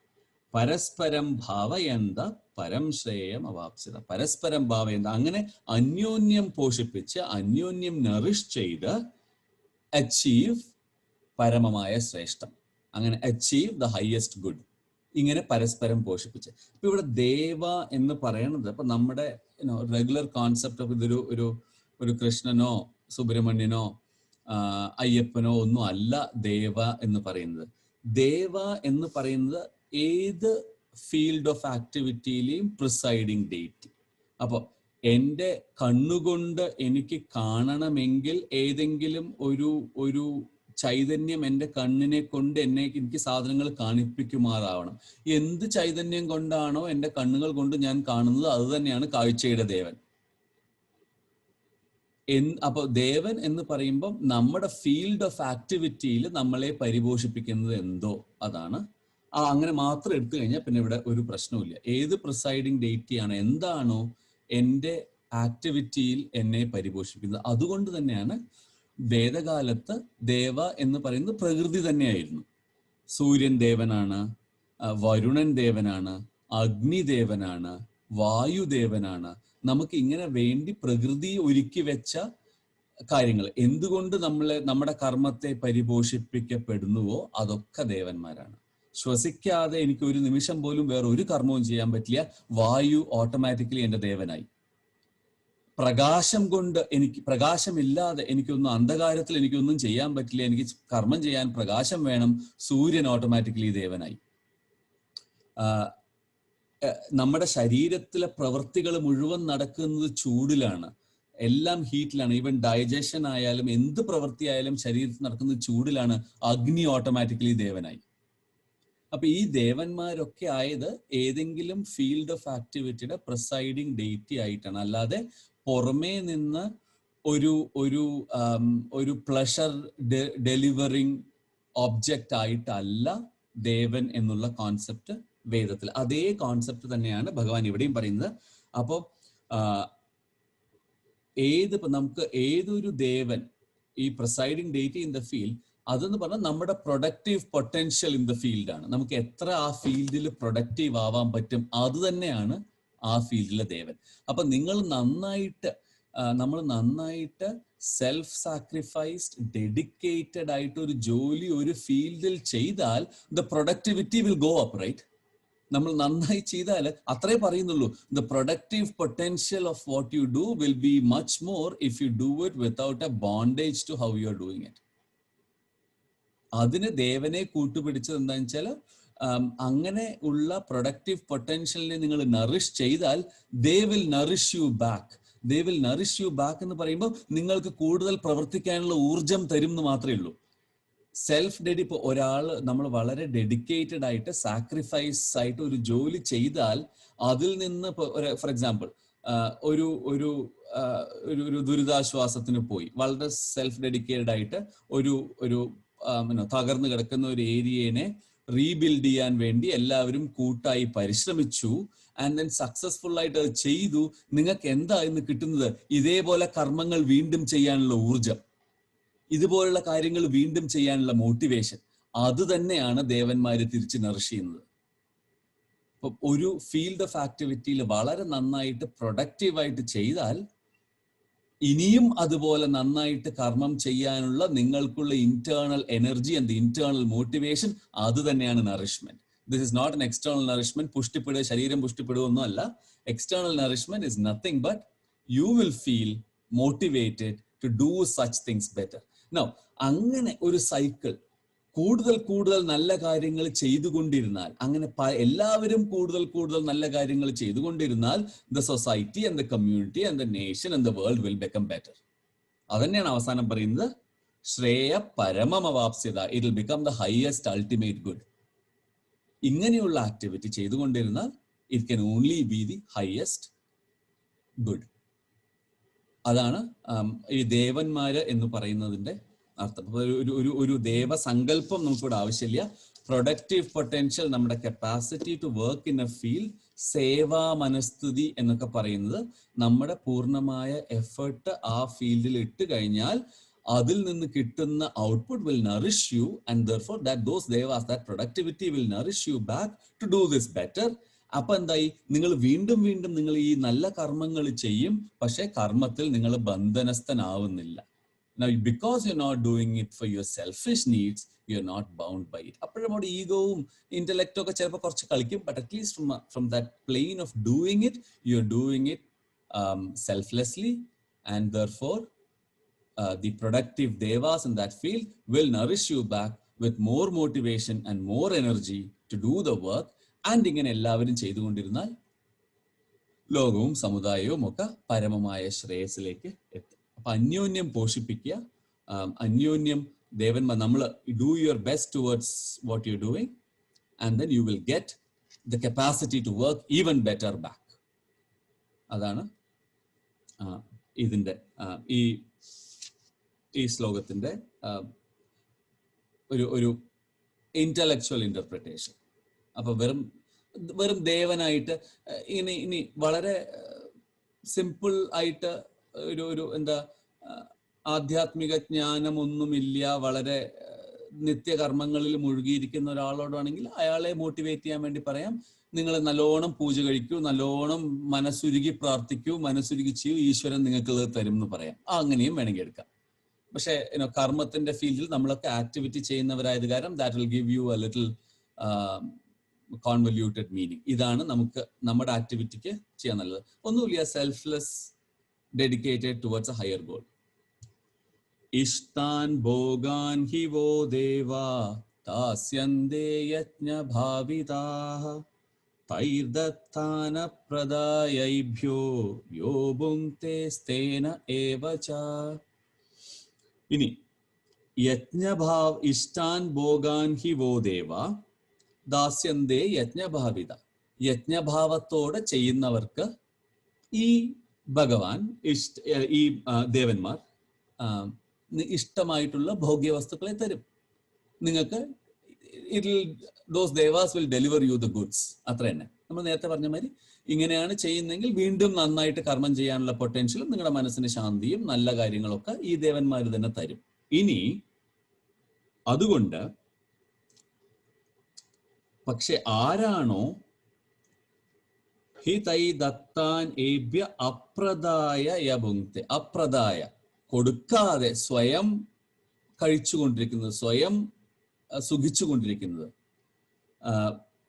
പരസ്പരം ഭാവയന്ത പരം ശ്രേയം അവാപ്സ്യത. പരസ്പരം ഭാവയന്ത, അങ്ങനെ അന്യോന്യം പോഷിപ്പിച്ച് അന്യോന്യം നറിഷ് ചെയ്ത് അച്ചീവ് പരമമായ ശ്രേഷ്ഠം, അങ്ങനെ അച്ചീവ് ദ ഹയസ്റ്റ് ഗുഡ്. ഇങ്ങനെ പരസ്പരം പോഷിപ്പിച്ച്. ഇപ്പൊ ഇവിടെ ദേവ എന്ന് പറയണത് ഇപ്പൊ നമ്മുടെ റെഗുലർ കോൺസെപ്റ്റ് ഓഫ് ഇതൊരു ഒരു കൃഷ്ണനോ സുബ്രഹ്മണ്യനോ അയ്യപ്പനോ ഒന്നും അല്ല ദേവ എന്ന് പറയുന്നത്. ദേവ എന്ന് പറയുന്നത് ഏത് ഫീൽഡ് ഓഫ് ആക്ടിവിറ്റിയിലെയും പ്രിസൈഡിങ് ഡേറ്റ്. അപ്പൊ എൻ്റെ കണ്ണുകൊണ്ട് എനിക്ക് കാണണമെങ്കിൽ ഏതെങ്കിലും ഒരു ചൈതന്യം എൻ്റെ കണ്ണിനെ കൊണ്ട് എനിക്ക് സാധനങ്ങൾ കാണിപ്പിക്കുമാറാവണം. എന്ത് ചൈതന്യം കൊണ്ടാണോ എൻ്റെ കണ്ണുകൾ കൊണ്ട് ഞാൻ കാണുന്നത് അത് തന്നെയാണ് കാഴ്ചയുടെ ദേവൻ. അപ്പൊ ദേവൻ എന്ന് പറയുമ്പോൾ നമ്മുടെ ഫീൽഡ് ഓഫ് ആക്ടിവിറ്റിയിൽ നമ്മളെ പരിപോഷിപ്പിക്കുന്നത് എന്തോ അതാണ്. അങ്ങനെ മാത്രം എടുത്തു കഴിഞ്ഞാൽ പിന്നെ ഇവിടെ ഒരു പ്രശ്നവുമില്ല. ഏത് പ്രിസൈഡിങ് ഡേറ്റിയാണ്, എന്താണോ എൻ്റെ ആക്ടിവിറ്റിയിൽ എന്നെ പരിപോഷിപ്പിക്കുന്നത്. അതുകൊണ്ട് തന്നെയാണ് വേദകാലത്ത് ദേവ എന്ന് പറയുന്നത് പ്രകൃതി തന്നെയായിരുന്നു. സൂര്യൻ ദേവനാണ്, വരുണൻ ദേവനാണ്, അഗ്നി ദേവനാണ്, വായുദേവനാണ്. നമുക്ക് ഇങ്ങനെ വേണ്ടി പ്രകൃതി ഒരുക്കി വെച്ച കാര്യങ്ങൾ എന്തുകൊണ്ട് നമ്മുടെ കർമ്മത്തെ പരിപോഷിപ്പിക്കപ്പെടുന്നുവോ അതൊക്കെ ദേവന്മാരാണ്. ശ്വസിക്കാതെ എനിക്ക് ഒരു നിമിഷം പോലും വേറെ ഒരു കർമ്മവും ചെയ്യാൻ പറ്റില്ല. വായു ഓട്ടോമാറ്റിക്കലി എൻ്റെ ദേവനായി. പ്രകാശം കൊണ്ട് എനിക്ക്, പ്രകാശമില്ലാതെ എനിക്കൊന്നും, അന്ധകാരത്തിൽ എനിക്കൊന്നും ചെയ്യാൻ പറ്റില്ല. എനിക്ക് കർമ്മം ചെയ്യാൻ പ്രകാശം വേണം. സൂര്യൻ ഓട്ടോമാറ്റിക്കലി ദേവനായി. നമ്മുടെ ശരീരത്തിലെ പ്രവൃത്തികൾ മുഴുവൻ നടക്കുന്നത് ചൂടിലാണ്, എല്ലാം ഹീറ്റിലാണ്. ഈവൻ ഡൈജഷൻ ആയാലും എന്ത് പ്രവൃത്തി ആയാലും ശരീരത്തിൽ നടക്കുന്നത് ചൂടിലാണ്. അഗ്നി ഓട്ടോമാറ്റിക്കലി ദേവനായി. അപ്പൊ ഈ ദേവന്മാരൊക്കെ ആയത് ഏതെങ്കിലും ഫീൽഡ് ഓഫ് ആക്ടിവിറ്റിയുടെ പ്രിസൈഡിങ് ഡെയിറ്റി ആയിട്ടാണ്. അല്ലാതെ പുറമേ നിന്ന് ഒരു പ്ലഷർ ഡെലിവറിങ് ഒബ്ജക്റ്റ് ആയിട്ടല്ല ദേവൻ എന്നുള്ള കോൺസെപ്റ്റ് വേദത്തിൽ. അതേ കോൺസെപ്റ്റ് തന്നെയാണ് ഭഗവാൻ ഇവിടെയും പറയുന്നത്. അപ്പോൾ നമുക്ക് ഏതൊരു ദേവൻ, ഈ പ്രിസൈഡിങ് ഡെയിറ്റി ഇൻ ദ ഫീൽഡ്, അതെന്ന് പറഞ്ഞാൽ നമ്മുടെ പ്രൊഡക്റ്റീവ് പൊട്ടൻഷ്യൽ ഇൻ ദ ഫീൽഡാണ്. നമുക്ക് എത്ര ആ ഫീൽഡിൽ പ്രൊഡക്റ്റീവ് ആവാൻ പറ്റും, അത് തന്നെയാണ് ആ ഫീൽഡിലെ ദേവൻ. അപ്പൊ നമ്മൾ നന്നായിട്ട് സെൽഫ് സാക്രിഫൈസ്ഡ്, ഡെഡിക്കേറ്റഡ് ആയിട്ട് ഒരു ജോലി ഒരു ഫീൽഡിൽ ചെയ്താൽ the productivity will go up, right? നമ്മൾ നന്നായി ചെയ്താൽ അത്രേ പറയുന്നുള്ളൂ. The productive potential of what you do will be much more if you do it without a bondage to how you are doing it. അതിന് ദേവനെ കൂട്ടുപിടിച്ചത് എന്താണെന്ന് വെച്ചാൽ, അങ്ങനെ ഉള്ള പ്രൊഡക്റ്റീവ് പൊട്ടൻഷ്യലിനെ നിങ്ങൾ നറിഷ് ചെയ്താൽ they will nourish you back. They will nourish you back എന്ന് പറയുമ്പോൾ നിങ്ങൾക്ക് കൂടുതൽ പ്രവർത്തിക്കാനുള്ള ഊർജം തരും എന്ന് മാത്രമേ ഉള്ളൂ. സെൽഫ് ഇപ്പൊ നമ്മൾ വളരെ ഡെഡിക്കേറ്റഡ് ആയിട്ട് സാക്രിഫൈസ് ആയിട്ട് ഒരു ജോലി ചെയ്താൽ അതിൽ നിന്ന്, ഫോർ എക്സാമ്പിൾ, ഒരു ദുരിതാശ്വാസത്തിന് പോയി, വളരെ സെൽഫ് ഡെഡിക്കേറ്റഡ് ആയിട്ട് ഒരു തകർന്നു കിടക്കുന്ന ഒരു ഏരിയനെ റീബിൽഡ് ചെയ്യാൻ വേണ്ടി എല്ലാവരും കൂട്ടായി പരിശ്രമിച്ചു. ആൻഡ് ദെൻ സക്സസ്ഫുൾ ആയിട്ട് അത് ചെയ്തു. നിങ്ങൾക്ക് എന്താ ഇന്ന് കിട്ടുന്നത്? ഇതേപോലെ കർമ്മങ്ങൾ വീണ്ടും ചെയ്യാനുള്ള ഊർജം, ഇതുപോലുള്ള കാര്യങ്ങൾ വീണ്ടും ചെയ്യാനുള്ള മോട്ടിവേഷൻ. അത് തന്നെയാണ് ദേവന്മാര് തിരിച്ച് നറിഷ് ചെയ്യുന്നത്. അപ്പൊ ഒരു ഫീൽഡ് ഓഫ് ആക്ടിവിറ്റിയിൽ വളരെ നന്നായിട്ട് പ്രൊഡക്റ്റീവായിട്ട് ചെയ്താൽ ഇനിയും അതുപോലെ നന്നായിട്ട് കർമ്മം ചെയ്യാനുള്ള നിങ്ങൾക്കുള്ള internal energy and internal motivation, അത് തന്നെയാണ് nourishment. This is not an external nourishment. പുഷ്ടിപ്പെടുക, ശരീരം പുഷ്ടിപ്പെടുക ഒന്നും അല്ല. External nourishment is nothing but you will feel motivated to do such things better. Now അങ്ങനെ ഒരു സൈക്കിൾ, കൂടുതൽ നല്ല കാര്യങ്ങൾ ചെയ്തുകൊണ്ടിരുന്നാൽ, അങ്ങനെ എല്ലാവരും കൂടുതൽ നല്ല കാര്യങ്ങൾ ചെയ്തുകൊണ്ടിരുന്നാൽ the society and the community and the nation and the world will become better. അതന്നെയാണ് അവസാനം പറയുന്നത്, ശ്രേയ പരമമവാപ്സ്യത, it will become the highest ultimate good. ഇങ്ങനെയുള്ള ആക്ടിവിറ്റി ചെയ്തുകൊണ്ടിരുന്നാൽ it can only be the highest good. അതാണ് ഈ ദേവന്മാര് എന്ന് പറയുന്നതിന്റെ അർത്ഥം. ഒരു ദേവസങ്കല്പം നമുക്കിവിടെ ആവശ്യമില്ല. പ്രൊഡക്റ്റീവ് പൊട്ടൻഷ്യൽ, നമ്മുടെ capacity to work in a field, സേവാ മനസ്ഥിതി എന്നൊക്കെ പറയുന്നത് നമ്മുടെ പൂർണ്ണമായ എഫേർട്ട് ആ ഫീൽഡിൽ ഇട്ട് കഴിഞ്ഞാൽ അതിൽ നിന്ന് കിട്ടുന്ന output will nourish you, and therefore that those devas, that productivity will nourish you back to do this better. അപ്പൊ എന്തായി? നിങ്ങൾ വീണ്ടും നിങ്ങൾ ഈ നല്ല കർമ്മങ്ങൾ ചെയ്യും, പക്ഷെ കർമ്മത്തിൽ നിങ്ങൾ ബന്ധനസ്ഥനാവുന്നില്ല. Now, because you're not doing it for your selfish needs, you're not bound by it. അപ്പോഴും അവിടെ ഈഗോവും ഇന്റലക്റ്റും ഒക്കെ ചിലപ്പോൾ കുറച്ച് കളിക്കും, but at least from that plane of doing it, you're doing it selflessly, and therefore the productive devas in that field will nourish you back with more motivation and more energy to do the work. And ഇങ്ങനെ എല്ലാവരും ചെയ്തുകൊണ്ടിരുന്നാൽ ലോകവും സമുദായവും ഒക്കെ പരമമായ ശ്രേയസിലേക്ക് എത്തും. അപ്പൊ അന്യോന്യം പോഷിപ്പിക്കുക, അന്യോന്യം ദേവന്മാർ, നമ്മൾ do your best towards what you doing, and then you will get the capacity to work even better back. അതാണ് ഇതിന്റെ ഈ ശ്ലോകത്തിന്റെ ഒരു ഇന്റലക്ച്വൽ ഇന്റർപ്രിട്ടേഷൻ. അപ്പൊ വെറും ദേവനായിട്ട് ഇനി വളരെ സിമ്പിൾ ആയിട്ട് ഒരു എന്താ ആധ്യാത്മിക ജ്ഞാനമൊന്നുമില്ല, വളരെ നിത്യകർമ്മങ്ങളിൽ മുഴുകിയിരിക്കുന്ന ഒരാളോടാണെങ്കിൽ അയാളെ മോട്ടിവേറ്റ് ചെയ്യാൻ വേണ്ടി പറയാം, നിങ്ങൾ നല്ലോണം പൂജ കഴിക്കൂ, നല്ലോണം മനസ്സുരുകി പ്രാർത്ഥിക്കൂ, മനസ്സുരുകി ചെയ്യൂ, ഈശ്വരൻ നിങ്ങൾക്ക് തരും എന്ന് പറയാം. അങ്ങനെയും വേണമെങ്കിൽ എടുക്കാം. പക്ഷെ കർമ്മത്തിന്റെ ഫീൽഡിൽ നമ്മളൊക്കെ ആക്ടിവിറ്റി ചെയ്യുന്നവരായത് കാരണം that will give you a little convoluted meaning. ഇതാണ് നമുക്ക് നമ്മുടെ ആക്ടിവിറ്റിക്ക് ചെയ്യാൻ നല്ലത്. ഒന്നുമില്ല, selfless, dedicated towards a higher goal. ഇഷ്ടാൻ ഭോഗാൻ ഹി വോ ദേവാ ദാസ്യന്തേ യജ്ഞഭാവിതാഃ തൈർദത്താന പ്രദായൈഭ്യോ യോ ഭുങ്ക്തേ സ്തേന ഏവ ച. ഇനി ഇഷ്ടാൻ ഭോഗാൻ ഹി വോ ദേവ ദാസ്യന്തേ യജ്ഞഭാവിത. യജ്ഞഭാവത്തോടെ ചെയ്യുന്നവർക്ക് ഈ ഭഗവാൻ ഈ ദേവന്മാർ ഇഷ്ടമായിട്ടുള്ള ഭോഗ്യവസ്തുക്കളെ തരും നിങ്ങൾക്ക്. those devas will deliver you the goods. അത്ര തന്നെ. നമ്മൾ നേരത്തെ പറഞ്ഞ മാതിരി ഇങ്ങനെയാണ് ചെയ്യുന്നെങ്കിൽ വീണ്ടും നന്നായിട്ട് കർമ്മം ചെയ്യാനുള്ള പൊട്ടൻഷ്യലും നിങ്ങളുടെ മനസ്സിന് ശാന്തിയും നല്ല കാര്യങ്ങളൊക്കെ ഈ ദേവന്മാർ തന്നെ തരും. ഇനി അതുകൊണ്ട് പക്ഷെ ആരാണോ ഹി തൈ ദത്താൻ ഏഭ്യ അപ്രദായ യഭുങ്ക്തെ, അപ്രദായ കൊടുക്കാതെ സ്വയം കഴിച്ചുകൊണ്ടിരിക്കുന്നത്, സ്വയം സുഖിച്ചുകൊണ്ടിരിക്കുന്നത്,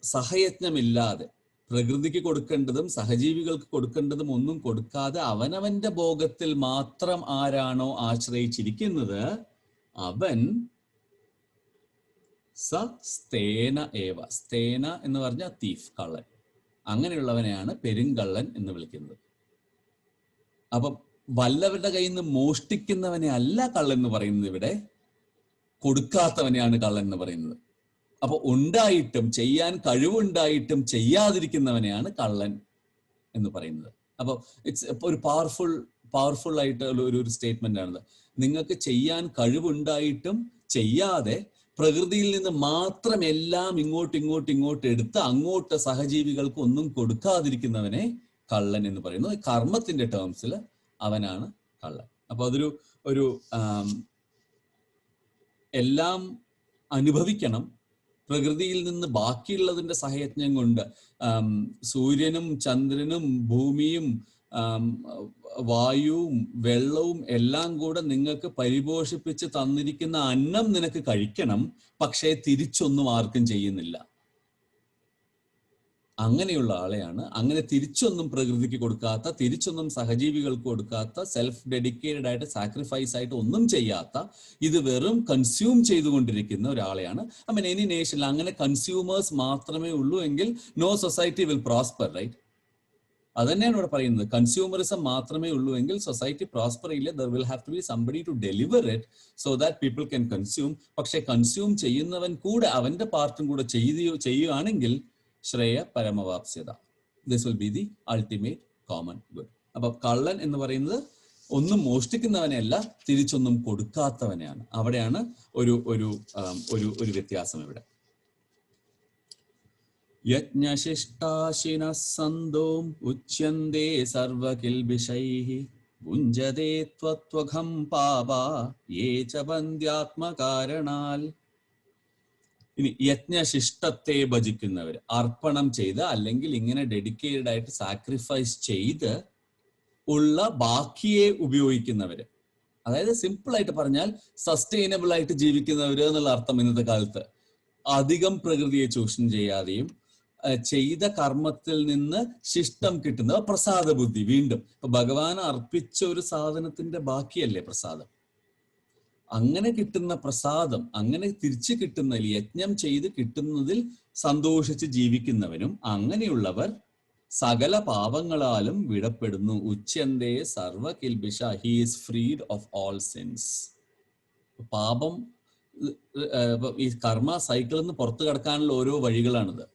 സഹയജ്ഞമില്ലാതെ പ്രകൃതിക്ക് കൊടുക്കേണ്ടതും സഹജീവികൾക്ക് കൊടുക്കേണ്ടതും ഒന്നും കൊടുക്കാതെ അവനവന്റെ ഭോഗത്തിൽ മാത്രം ആരാണോ ആശ്രയിച്ചിരിക്കുന്നത് അവൻ സ്തേന ഏവ. സ്തേന എന്ന് പറഞ്ഞാൽ തീഫ്, കള്ളൻ. അങ്ങനെയുള്ളവനെയാണ് പെരുങ്കള്ളൻ എന്ന് വിളിക്കുന്നത്. അപ്പം വല്ലവരുടെ കയ്യിൽ നിന്ന് മോഷ്ടിക്കുന്നവനെ അല്ല കള്ളൻ എന്ന് പറയുന്നത്, ഇവിടെ കൊടുക്കാത്തവനെയാണ് കള്ളൻ എന്ന് പറയുന്നത്. അപ്പൊ ഉണ്ടായിട്ടും ചെയ്യാൻ കഴിവുണ്ടായിട്ടും ചെയ്യാതിരിക്കുന്നവനെയാണ് കള്ളൻ എന്ന് പറയുന്നത്. അപ്പൊ ഇറ്റ്സ് ഒരു പവർഫുൾ ആയിട്ടുള്ള ഒരു സ്റ്റേറ്റ്മെന്റ് ആണത്. നിങ്ങൾക്ക് ചെയ്യാൻ കഴിവുണ്ടായിട്ടും ചെയ്യാതെ പ്രകൃതിയിൽ നിന്ന് മാത്രം എല്ലാം ഇങ്ങോട്ട് എടുത്ത് അങ്ങോട്ട് സഹജീവികൾക്ക് ഒന്നും കൊടുക്കാതിരിക്കുന്നവനെ കള്ളൻ എന്ന് പറയുന്നു. കർമ്മത്തിന്റെ ടേംസിൽ അവനാണ് കള്ളൻ. അപ്പൊ അതൊരു എല്ലാം അനുഭവിക്കണം, പ്രകൃതിയിൽ നിന്ന് ബാക്കിയുള്ളതിന്റെ സഹയജ്ഞം കൊണ്ട് സൂര്യനും ചന്ദ്രനും ഭൂമിയും വായുവും വെള്ളവും എല്ലാം കൂടെ നിങ്ങൾക്ക് പരിപോഷിപ്പിച്ച് തന്നിരിക്കുന്ന അന്നം നിനക്ക് കഴിക്കണം, പക്ഷേ തിരിച്ചൊന്നും ആർക്കും ചെയ്യുന്നില്ല. അങ്ങനെയുള്ള ആളെയാണ്, അങ്ങനെ തിരിച്ചൊന്നും പ്രകൃതിക്ക് കൊടുക്കാത്ത, തിരിച്ചൊന്നും സഹജീവികൾക്ക് കൊടുക്കാത്ത, സെൽഫ് ഡെഡിക്കേറ്റഡ് ആയിട്ട് സാക്രിഫൈസ് ആയിട്ട് ഒന്നും ചെയ്യാത്ത, ഇത് വെറും കൺസ്യൂം ചെയ്തുകൊണ്ടിരിക്കുന്ന ഒരാളെയാണ്. ഐ മീൻ എനി നേഷനിൽ അങ്ങനെ കൺസ്യൂമേഴ്സ് മാത്രമേ ഉള്ളൂ എങ്കിൽ no society will prosper, right? അത് തന്നെയാണ് ഇവിടെ പറയുന്നത്. കൺസ്യൂമറിസം മാത്രമേ ഉള്ളൂ എങ്കിൽ സൊസൈറ്റി പ്രോസ്പർ ഇല്ല. There will have to be somebody to deliver it so that people can consume. പക്ഷെ കൺസ്യൂം ചെയ്യുന്നവൻ കൂടെ അവന്റെ പാർട്ടും കൂടെ ചെയ്യുകയാണെങ്കിൽ ശ്രേയ പരമവാപ്സ്യത, this will be the ultimate common good. അപ്പൊ കള്ളൻ എന്ന് പറയുന്നത് ഒന്നും മോഷ്ടിക്കുന്നവനെയല്ല, തിരിച്ചൊന്നും കൊടുക്കാത്തവനെയാണ്. അവിടെയാണ് ഒരു വ്യത്യാസം ഇവിടെ. യജ്ഞശിഷ്ടാശിനഃ സന്തോം ഉച്യന്തേ സർവകിൽബിഷൈഃ ഭുഞ്ജതേ ത്വത്വഘം പാപാ യേ ച ബന്ധ്യാത്മകാരണാൽ. ഇനി യജ്ഞശിഷ്ടത്തെ ഭജിക്കുന്നവർ, അർപ്പണം ചെയ്ത് അല്ലെങ്കിൽ ഇങ്ങനെ ഡെഡിക്കേറ്റഡ് ആയിട്ട് സാക്രിഫൈസ് ചെയ്ത് ഉള്ള ബാക്കിയെ ഉപയോഗിക്കുന്നവര്, അതായത് സിമ്പിൾ ആയിട്ട് പറഞ്ഞാൽ സസ്റ്റൈനബിൾ ആയിട്ട് ജീവിക്കുന്നവര് എന്നുള്ള അർത്ഥം. ഇന്നത്തെ കാലത്ത് അധികം പ്രകൃതിയെ ചൂഷണം ചെയ്യാതെയും ചെയ്ത കർമ്മത്തിൽ നിന്ന് ശിഷ്ടം കിട്ടുന്ന പ്രസാദ ബുദ്ധി. വീണ്ടും ഇപ്പൊ ഭഗവാൻ അർപ്പിച്ച ഒരു സാധനത്തിന്റെ ബാക്കിയല്ലേ പ്രസാദം. അങ്ങനെ കിട്ടുന്ന പ്രസാദം, അങ്ങനെ തിരിച്ചു കിട്ടുന്ന യജ്ഞം ചെയ്ത് കിട്ടുന്നതിൽ സന്തോഷിച്ച് ജീവിക്കുന്നവനും അങ്ങനെയുള്ളവർ സകല പാപങ്ങളാലും വിടപ്പെടുന്നു. ഉച്യന്തേ സർവ കിൽബിഷ, he is freed of all sins. പാപം, ഈ കർമ്മ സൈക്കിളിൽ നിന്ന് പുറത്തു കടക്കാനുള്ള ഓരോ വഴികളാണിത്.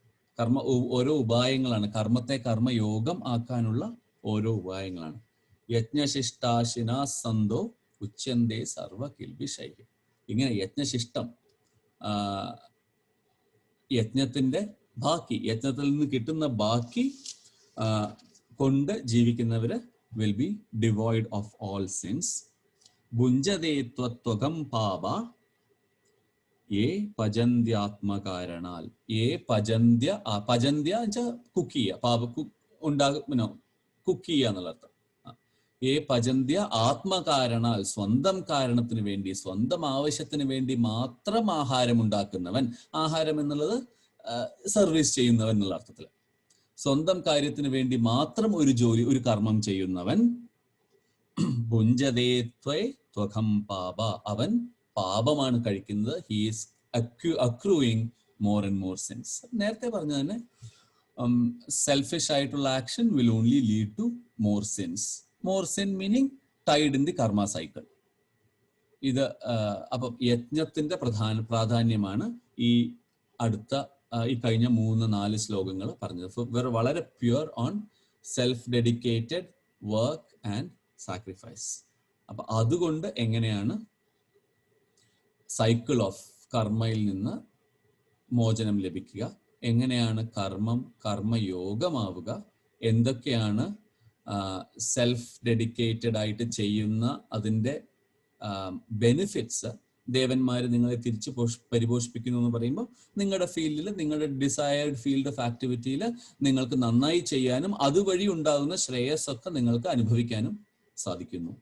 ഓരോ ഉപായങ്ങളാണ്. കർമ്മത്തെ കർമ്മയോഗം ആക്കാനുള്ള ഓരോ ഉപായങ്ങളാണ്. യജ്ഞശിഷ്ടാശിന സന്തോ ഉച്യന്തേ സർവ കിൽബിഷൈ. ഇങ്ങനെ യജ്ഞശിഷ്ടം, യജ്ഞത്തിന്റെ ബാക്കി, യജ്ഞത്തിൽ നിന്ന് കിട്ടുന്ന ബാക്കി കൊണ്ട് ജീവിക്കുന്നവര് will be devoid of all sins. ഭുഞ്ജതേ ത്വത്വകം പാപ യേ പജന്ത്യാത്മകാരണാൽ. യേ പജന്ത്യ വെച്ചാൽ കുക്ക് ചെയ്യുക, പാപ കുക്ക് ചെയ്യുക എന്നുള്ള അർത്ഥം. യേ പജന്ത്യ ആത്മകാരണാൽ, സ്വന്തം കാരണത്തിന് വേണ്ടി, സ്വന്തം ആവശ്യത്തിന് വേണ്ടി മാത്രം ആഹാരം ഉണ്ടാക്കുന്നവൻ. ആഹാരം എന്നുള്ളത് സർവീസ് ചെയ്യുന്നവൻ എന്നുള്ള അർത്ഥത്തിൽ. സ്വന്തം കാര്യത്തിന് വേണ്ടി മാത്രം ഒരു ജോലി, ഒരു കർമ്മം ചെയ്യുന്നവൻ ഭുഞ്ചതേ ത്വഖം പാപ, അവൻ പാപമാണ് കഴിക്കുന്നത്. He is accruing more and more sins. നേരത്തെ പറഞ്ഞ തന്നെ സെൽഫിഷ് ആയിട്ടുള്ള action will only lead to more sins. More sin meaning tied in the karma cycle. ഇത് അപ്പം യജ്ഞത്തിന്റെ പ്രാധാന്യമാണ് ഈ അടുത്ത ഈ കഴിഞ്ഞ 3-4 ശ്ലോകങ്ങൾ പറഞ്ഞത്. വളരെ pure on self dedicated work and sacrifice. അപ്പൊ അതുകൊണ്ട് എങ്ങനെയാണ് സൈക്കിൾ ഓഫ് കർമ്മയിൽ നിന്ന് മോചനം ലഭിക്കുക, എങ്ങനെയാണ് കർമ്മയോഗമാവുക, എന്തൊക്കെയാണ് സെൽഫ് ഡെഡിക്കേറ്റഡ് ആയിട്ട് ചെയ്യുന്ന അതിൻ്റെ ബെനിഫിറ്റ്സ്, ദേവന്മാർ നിങ്ങളെ തിരിച്ച് പരിപോഷിപ്പിക്കുന്നു എന്ന് പറയുമ്പോൾ നിങ്ങളുടെ ഫീൽഡിൽ, നിങ്ങളുടെ ഡിസയേർഡ് ഫീൽഡ് ഓഫ് ആക്ടിവിറ്റിയിൽ നിങ്ങൾക്ക് നന്നായി ചെയ്യാനും അതുവഴി ഉണ്ടാകുന്ന ശ്രേയസ്സൊക്കെ നിങ്ങൾക്ക് അനുഭവിക്കാനും സാധിക്കുന്നു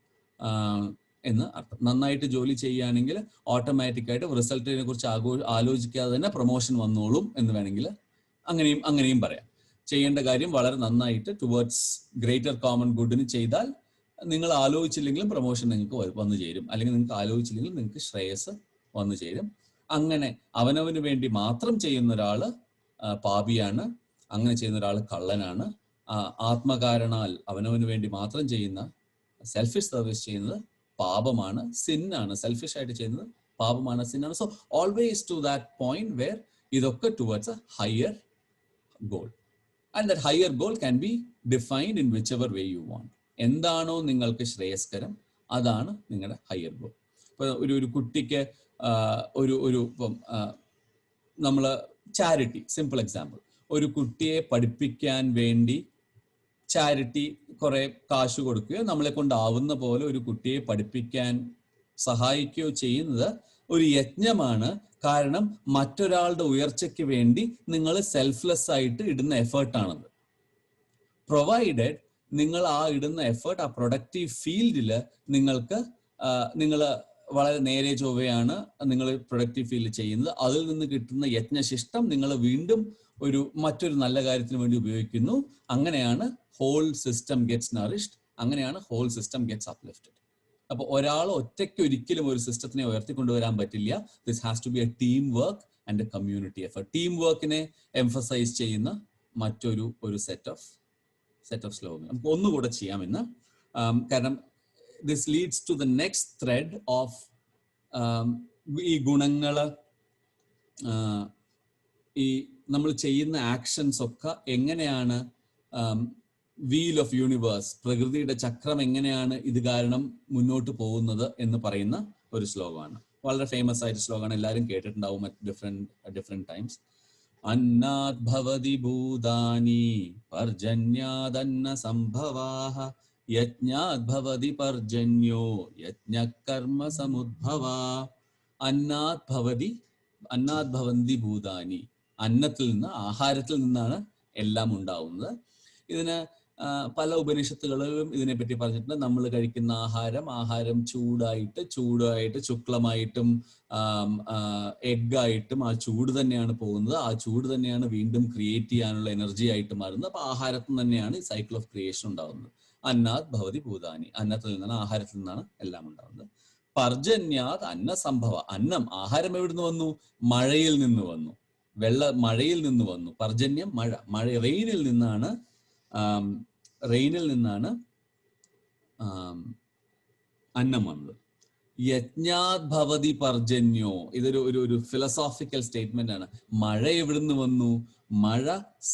എന്ന് അർത്ഥം. നന്നായിട്ട് ജോലി ചെയ്യുകയാണെങ്കിൽ ഓട്ടോമാറ്റിക്കായിട്ട് റിസൾട്ടിനെ കുറിച്ച് ആലോചിക്കാതെ തന്നെ പ്രൊമോഷൻ വന്നോളും എന്ന് വേണമെങ്കിൽ അങ്ങനെയും പറയാം. ചെയ്യേണ്ട കാര്യം വളരെ നന്നായിട്ട് ടുവേർഡ്സ് ഗ്രേറ്റർ കോമൺ ഗുഡിന് ചെയ്താൽ നിങ്ങൾ ആലോചിച്ചില്ലെങ്കിലും പ്രൊമോഷൻ നിങ്ങൾക്ക് വന്നു ചേരും, അല്ലെങ്കിൽ നിങ്ങൾക്ക് ആലോചിച്ചില്ലെങ്കിലും നിങ്ങൾക്ക് ശ്രേയസ് വന്നു ചേരും. അങ്ങനെ അവനവന് വേണ്ടി മാത്രം ചെയ്യുന്ന ഒരാൾ പാപിയാണ്, അങ്ങനെ ചെയ്യുന്ന ഒരാൾ കള്ളനാണ്. ആത്മകാരണാൽ അവനവന് വേണ്ടി മാത്രം ചെയ്യുന്ന സെൽഫിഷ് സർവീസ് ചെയ്യുന്നത് പാപമാണ്, സിന്നാണ്. സെൽഫിഷ് ആയിട്ട് ചെയ്യുന്നത് പാപമാണ്, സിന്നാണ്. So always to that point where ഇതൊക്കെ towards a higher goal. And that higher goal can be defined in whichever way you want. എന്താണോ നിങ്ങൾക്ക് ശ്രേയസ്കരം അതാണ് നിങ്ങളുടെ ഹയർ ഗോൾ. ഇപ്പൊ ഒരു കുട്ടിക്ക് ഇപ്പം നമ്മൾ ചാരിറ്റി, സിമ്പിൾ എക്സാമ്പിൾ, ഒരു കുട്ടിയെ പഠിപ്പിക്കാൻ വേണ്ടി ചാരിറ്റി കുറെ കാശ് കൊടുക്കുകയോ നമ്മളെ കൊണ്ടാവുന്ന പോലെ ഒരു കുട്ടിയെ പഠിപ്പിക്കാൻ സഹായിക്കുകയോ ചെയ്യുന്നത് ഒരു യജ്ഞമാണ്. കാരണം മറ്റൊരാളുടെ ഉയർച്ചയ്ക്ക് വേണ്ടി നിങ്ങൾ സെൽഫ്ലെസ് ആയിട്ട് ഇടുന്ന എഫേർട്ടാണത്. പ്രൊവൈഡഡ് നിങ്ങൾ ആ ഇടുന്ന എഫേർട്ട്, ആ പ്രൊഡക്റ്റീവ് ഫീൽഡിൽ നിങ്ങൾ വളരെ നേരെ ചൊവ്വയാണ് നിങ്ങൾ പ്രൊഡക്റ്റീവ് ഫീൽഡ് ചെയ്യുന്നത്. അതിൽ നിന്ന് കിട്ടുന്ന യജ്ഞശിഷ്ടം നിങ്ങൾ വീണ്ടും മറ്റൊരു നല്ല കാര്യത്തിന് വേണ്ടി ഉപയോഗിക്കുന്നു. അങ്ങനെയാണ് ഹോൾ സിസ്റ്റം ഗെറ്റ്സ് നറിഷ്ഡ്, അങ്ങനെയാണ് ഹോൾ സിസ്റ്റം ഗെറ്റ്സ് അപ്ലിഫ്റ്റഡ്. അപ്പൊ ഒരാൾ ഒറ്റയ്ക്ക് ഒരിക്കലും ഒരു സിസ്റ്റത്തിനെ ഉയർത്തിക്കൊണ്ടുവരാൻ പറ്റില്ല. This has to be a team work and a community effort. Team വർക്കിനെ എംഫസൈസ് ചെയ്യുന്ന മറ്റൊരു സെറ്റ് ഓഫ് ശ്ലോകങ്ങൾ നമുക്ക് ഒന്നുകൂടെ ചെയ്യാമെന്ന്. കാരണം this leads to the next thread of ഈ ഗുണങ്ങള്, ഈ നമ്മൾ ചെയ്യുന്ന ആക്ഷൻസ് ഒക്കെ എങ്ങനെയാണ് വീൽ ഓഫ് യൂണിവേഴ്സ്, പ്രകൃതിയുടെ ചക്രം എങ്ങനെയാണ് ഇത് കാരണം മുന്നോട്ട് പോകുന്നത് എന്ന് പറയുന്ന ഒരു ശ്ലോകമാണ്. വളരെ ഫേമസ് ആയിട്ട് ശ്ലോകമാണ്, എല്ലാവരും കേട്ടിട്ടുണ്ടാവും അറ്റ് ഡിഫറെന്റ് ടൈംസ്. അന്നാത് ഭവതി ഭൂതാനി പർജന്യാദന്ന സംഭവാഃ യജ്ഞാത് ഭവതി പർജന്യോ യജ്ഞകർമ്മ സമുദ്ഭവാ. അന്നാത് ഭവന്തി ഭൂതാനി, അന്നത്തിൽ നിന്ന്, ആഹാരത്തിൽ നിന്നാണ് എല്ലാം ഉണ്ടാവുന്നത്. ഇതിന് പല ഉപനിഷത്തുകളിലും ഇതിനെപ്പറ്റി പറഞ്ഞിട്ടുണ്ട്. നമ്മൾ കഴിക്കുന്ന ആഹാരം ചൂടായിട്ട് ശുക്ലമായിട്ടും എഗ്ഗായിട്ടും ആ ചൂട് തന്നെയാണ് പോകുന്നത്. ആ ചൂട് തന്നെയാണ് വീണ്ടും ക്രിയേറ്റ് ചെയ്യാനുള്ള എനർജി ആയിട്ട് മാറുന്നത്. അപ്പൊ ആഹാരത്തിൽ തന്നെയാണ് ഈ സൈക്കിൾ ഓഫ് ക്രിയേഷൻ ഉണ്ടാവുന്നത്. അന്നാത് ഭവതി ഭൂതാനി, അന്നത്തിൽ നിന്നാണ്, ആഹാരത്തിൽ നിന്നാണ് എല്ലാം ഉണ്ടാവുന്നത്. പർജന്യാത് അന്ന സംഭവ, അന്നം, ആഹാരം എവിടുന്ന് വന്നു? മഴയിൽ നിന്ന് വന്നു, മഴയിൽ നിന്ന് വന്നു. പർജന്യം മഴ, റെയിനിൽ നിന്നാണ് അന്നം വന്നത്. യജ്ഞാത് ഭവതി പർജന്യോ, ഇതൊരു ഫിലോസോഫിക്കൽ സ്റ്റേറ്റ്മെന്റ് ആണ്. മഴ എവിടുന്ന് വന്നു? മഴ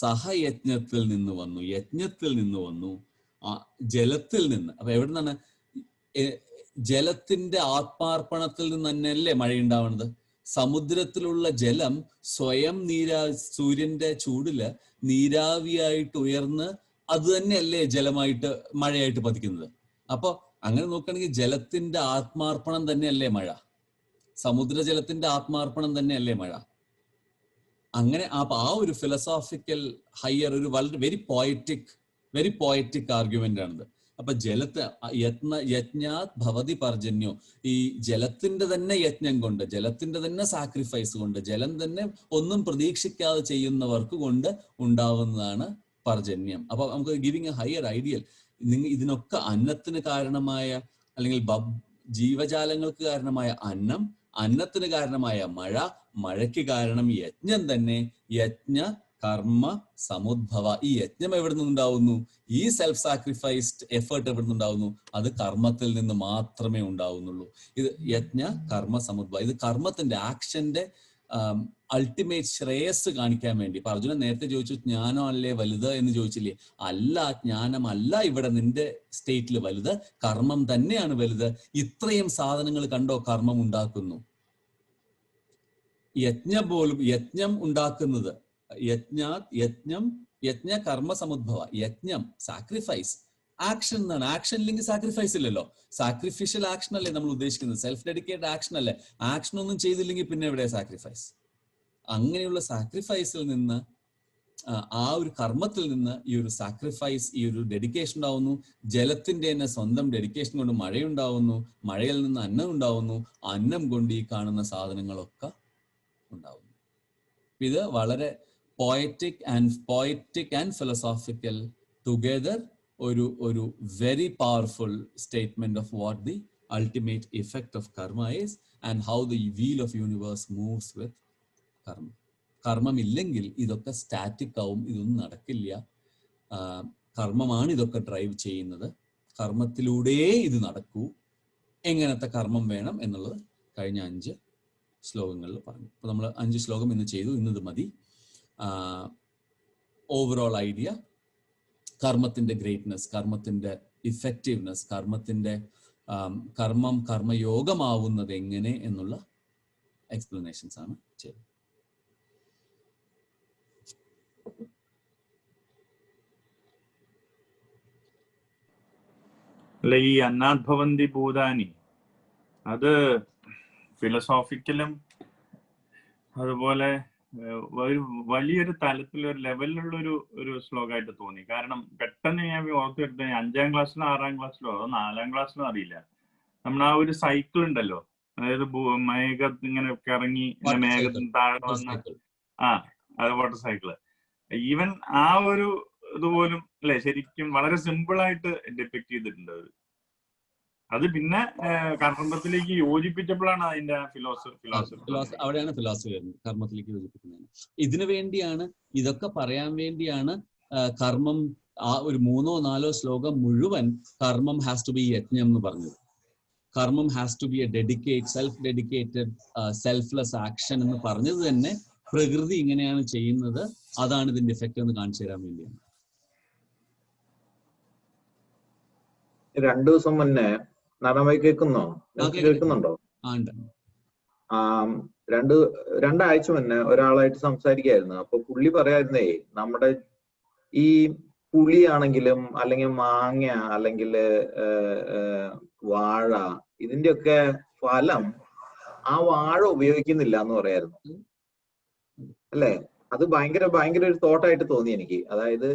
സഹയജ്ഞത്തിൽ നിന്ന് വന്നു, യജ്ഞത്തിൽ നിന്ന് വന്നു, ജലത്തിൽ നിന്ന്. അപ്പൊ എവിടുന്നാണ്? ജലത്തിന്റെ ആത്മാർപ്പണത്തിൽ നിന്ന് തന്നെയല്ലേ മഴയുണ്ടാവുന്നത്. സമുദ്രത്തിലുള്ള ജലം സ്വയം സൂര്യന്റെ ചൂടില് നീരാവിയായിട്ട് ഉയർന്ന് അത് തന്നെയല്ലേ ജലമായിട്ട്, മഴയായിട്ട് പതിക്കുന്നത്. അപ്പൊ അങ്ങനെ നോക്കുകയാണെങ്കിൽ ജലത്തിന്റെ ആത്മാർപ്പണം തന്നെയല്ലേ മഴ, സമുദ്രജലത്തിന്റെ ആത്മാർപ്പണം തന്നെയല്ലേ മഴ. അങ്ങനെ ആ ഒരു ഫിലോസോഫിക്കൽ ഹയർ, ഒരു വളരെ വെരി പോയറ്റിക് ആർഗ്യുമെന്റ് ആണിത്. അപ്പൊ ജലത്തെ യജ്ഞാത് ഭവതി പർജന്യോ, ഈ ജലത്തിന്റെ തന്നെ യജ്ഞം കൊണ്ട്, ജലത്തിന്റെ തന്നെ സാക്രിഫൈസ് കൊണ്ട്, ജലം തന്നെ ഒന്നും പ്രതീക്ഷിക്കാതെ ചെയ്യുന്നവർക്ക് കൊണ്ട് ഉണ്ടാവുന്നതാണ് പർജന്യം. അപ്പൊ നമുക്ക് ഗിവിങ് എ ഹയർ ഐഡിയൽ, ഇതിനൊക്കെ അന്നത്തിന് കാരണമായ അല്ലെങ്കിൽ ജീവജാലങ്ങൾക്ക് കാരണമായ അന്നം, അന്നത്തിന് കാരണമായ മഴ, മഴയ്ക്ക് കാരണം യജ്ഞം തന്നെ, യജ്ഞ കർമ്മ സമുദ്ഭവ. ഈ യജ്ഞം എവിടെ നിന്നുണ്ടാവുന്നു? ഈ സെൽഫ് സാക്രിഫൈസ്ഡ് എഫേർട്ട് എവിടെ നിന്നുണ്ടാവുന്നു? അത് കർമ്മത്തിൽ നിന്ന് മാത്രമേ ഉണ്ടാവുന്നുള്ളൂ. ഇത് യജ്ഞ കർമ്മ സമുദ്ഭവ, ഇത് കർമ്മത്തിന്റെ, ആക്ഷന്റെ അൾട്ടിമേറ്റ് ശ്രേയസ് കാണിക്കാൻ വേണ്ടി. ഇപ്പൊ അർജുനൻ നേരത്തെ ചോദിച്ചു ജ്ഞാനം അല്ലേ വലുത് എന്ന് ചോദിച്ചില്ലേ? അല്ല, ജ്ഞാനമല്ല ഇവിടെ നിന്റെ സ്റ്റേറ്റിൽ വലുത്, കർമ്മം തന്നെയാണ് വലുത്. ഇത്രയും സാധനങ്ങൾ കണ്ടോ കർമ്മം ഉണ്ടാക്കുന്നു. യജ്ഞം ഉണ്ടാക്കുന്നത്, യജ്ഞ കർമ്മ സമുദ്ഭവ, യജ്ഞം സാക്രിഫൈസ്, ആക്ഷൻ എന്നാണ്. ആക്ഷൻ ഇല്ലെങ്കിൽ സാക്രിഫൈസ് ഇല്ലല്ലോ. സാക്രിഫിഷ്യൽ ആക്ഷൻ അല്ലേ നമ്മൾ ഉദ്ദേശിക്കുന്നത്, സെൽഫ് ഡെഡിക്കേറ്റഡ് ആക്ഷൻ അല്ലേ. ആക്ഷൻ ഒന്നും ചെയ്തില്ലെങ്കിൽ പിന്നെ എവിടെ സാക്രിഫൈസ്? അങ്ങനെയുള്ള സാക്രിഫൈസിൽ നിന്ന്, ആ ഒരു കർമ്മത്തിൽ നിന്ന് ഈ ഒരു സാക്രിഫൈസ്, ഈ ഒരു ഡെഡിക്കേഷൻ ഉണ്ടാവുന്നു. ജലത്തിന്റെ തന്നെ സ്വന്തം ഡെഡിക്കേഷൻ കൊണ്ട് മഴയുണ്ടാവുന്നു, മഴയിൽ നിന്ന് അന്നം ഉണ്ടാവുന്നു, അന്നം കൊണ്ട് ഈ കാണുന്ന സാധനങ്ങളൊക്കെ ഉണ്ടാവുന്നു. ഇത് വളരെ poetic and philosophical together, ഒരു very powerful statement of what the ultimate effect of karma is and how the wheel of universe moves with karma. കർമ്മം ഇല്ലെങ്കിൽ ഇതൊക്കെ സ്റ്റാറ്റിക് ആവും, ഇതൊന്നും നടക്കില്ല. കർമ്മമാണ് ഇതൊക്കെ ഡ്രൈവ് ചെയ്യുന്നത്, കർമ്മത്തിലൂടെ ഇത് നടക്കൂ. എങ്ങനത്തെ കർമ്മം വേണം എന്നുള്ളത് കഴിഞ്ഞ 5 ശ്ലോകങ്ങളിൽ പറഞ്ഞു. അപ്പൊ നമ്മൾ 5 ശ്ലോകം ഇന്ന് ചെയ്തു, ഇന്നത് മതി. ഓവറോൾ ഐഡിയ, കർമ്മത്തിന്റെ ഗ്രേറ്റ്നെസ്, കർമ്മത്തിന്റെ ഇഫക്റ്റീവ്നെസ്, കർമ്മയോഗമാവുന്നത് എങ്ങനെ എന്നുള്ള എക്സ്പ്ലനേഷൻസ് ആണ് ചെയ്തത്. അല്ല, ഈ അന്നാത് ഭവന്തി ഭൂതാനി അത് ഫിലോസോഫിക്കലും അതുപോലെ ഒരു വലിയൊരു തലത്തിലൊരു ലെവലിലുള്ള ഒരു ശ്ലോകമായിട്ട് തോന്നി. കാരണം പെട്ടെന്ന് ഞാൻ ഓർത്തെടുത്ത 5ാം ക്ലാസ്സിലോ 6ാം ക്ലാസ്സിലോ അതോ 4ാം ക്ലാസ്സിലോ അറിയില്ല, നമ്മൾ ആ ഒരു സൈക്കിൾ ഉണ്ടല്ലോ, അതായത് മേഘത്ത് ഇങ്ങനെ ഇറങ്ങി മേഘത്തിന് താഴെ വന്ന അത് വാട്ടർ സൈക്കിള്. ഈവൻ ആ ഒരു ഇതുപോലും അല്ലെ ശരിക്കും വളരെ സിമ്പിൾ ആയിട്ട് ഡിപ്പിക്ട് ചെയ്തിട്ടുണ്ട്. അത് പിന്നെ കർമ്മത്തിലേക്ക് യോജിപ്പിച്ചപ്പോഴാണ് അതിന്റെ ഫിലോസഫി അവിടെയാണ് ഫിലോസഫി വരുന്നത്, കർമ്മത്തിലേക്ക് യോജിപ്പിക്കുന്നത്. ഇതിനു വേണ്ടിയാണ്, ഇതൊക്കെ പറയാൻ വേണ്ടിയാണ് കർമ്മം, ആ ഒരു 3ഓ 4ഓ ശ്ലോകം മുഴുവൻ കർമ്മം ഹാസ് ടു ബി യജ്ഞം എന്ന് പറഞ്ഞത്. കർമ്മം has to be a self dedicated selfless action എന്ന് പറഞ്ഞത് തന്നെ പ്രകൃതി ഇങ്ങനെയാണ് ചെയ്യുന്നത്, അതാണ് ഇതിന്റെ എഫക്റ്റ് എന്ന് കാണിച്ചു തരാൻ വേണ്ടിയാണ്. 2 ദിവസം മുന്നേ നാരായണ കേൾക്കുന്നുണ്ടോ? രണ്ടാഴ്ച മുന്നേ ഒരാളായിട്ട് സംസാരിക്കായിരുന്നു. അപ്പൊ പുള്ളി പറയായിരുന്നേ, നമ്മുടെ ഈ പുളിയാണെങ്കിലും അല്ലെങ്കിൽ മാങ്ങ അല്ലെങ്കിൽ വാഴ, ഇതിന്റെയൊക്കെ ഫലം ആ വാഴ ഉപയോഗിക്കുന്നില്ല എന്ന് പറയായിരുന്നു അല്ലേ? അത് ഭയങ്കര ഒരു തോട്ടായിട്ട് തോന്നി എനിക്ക്. അതായത്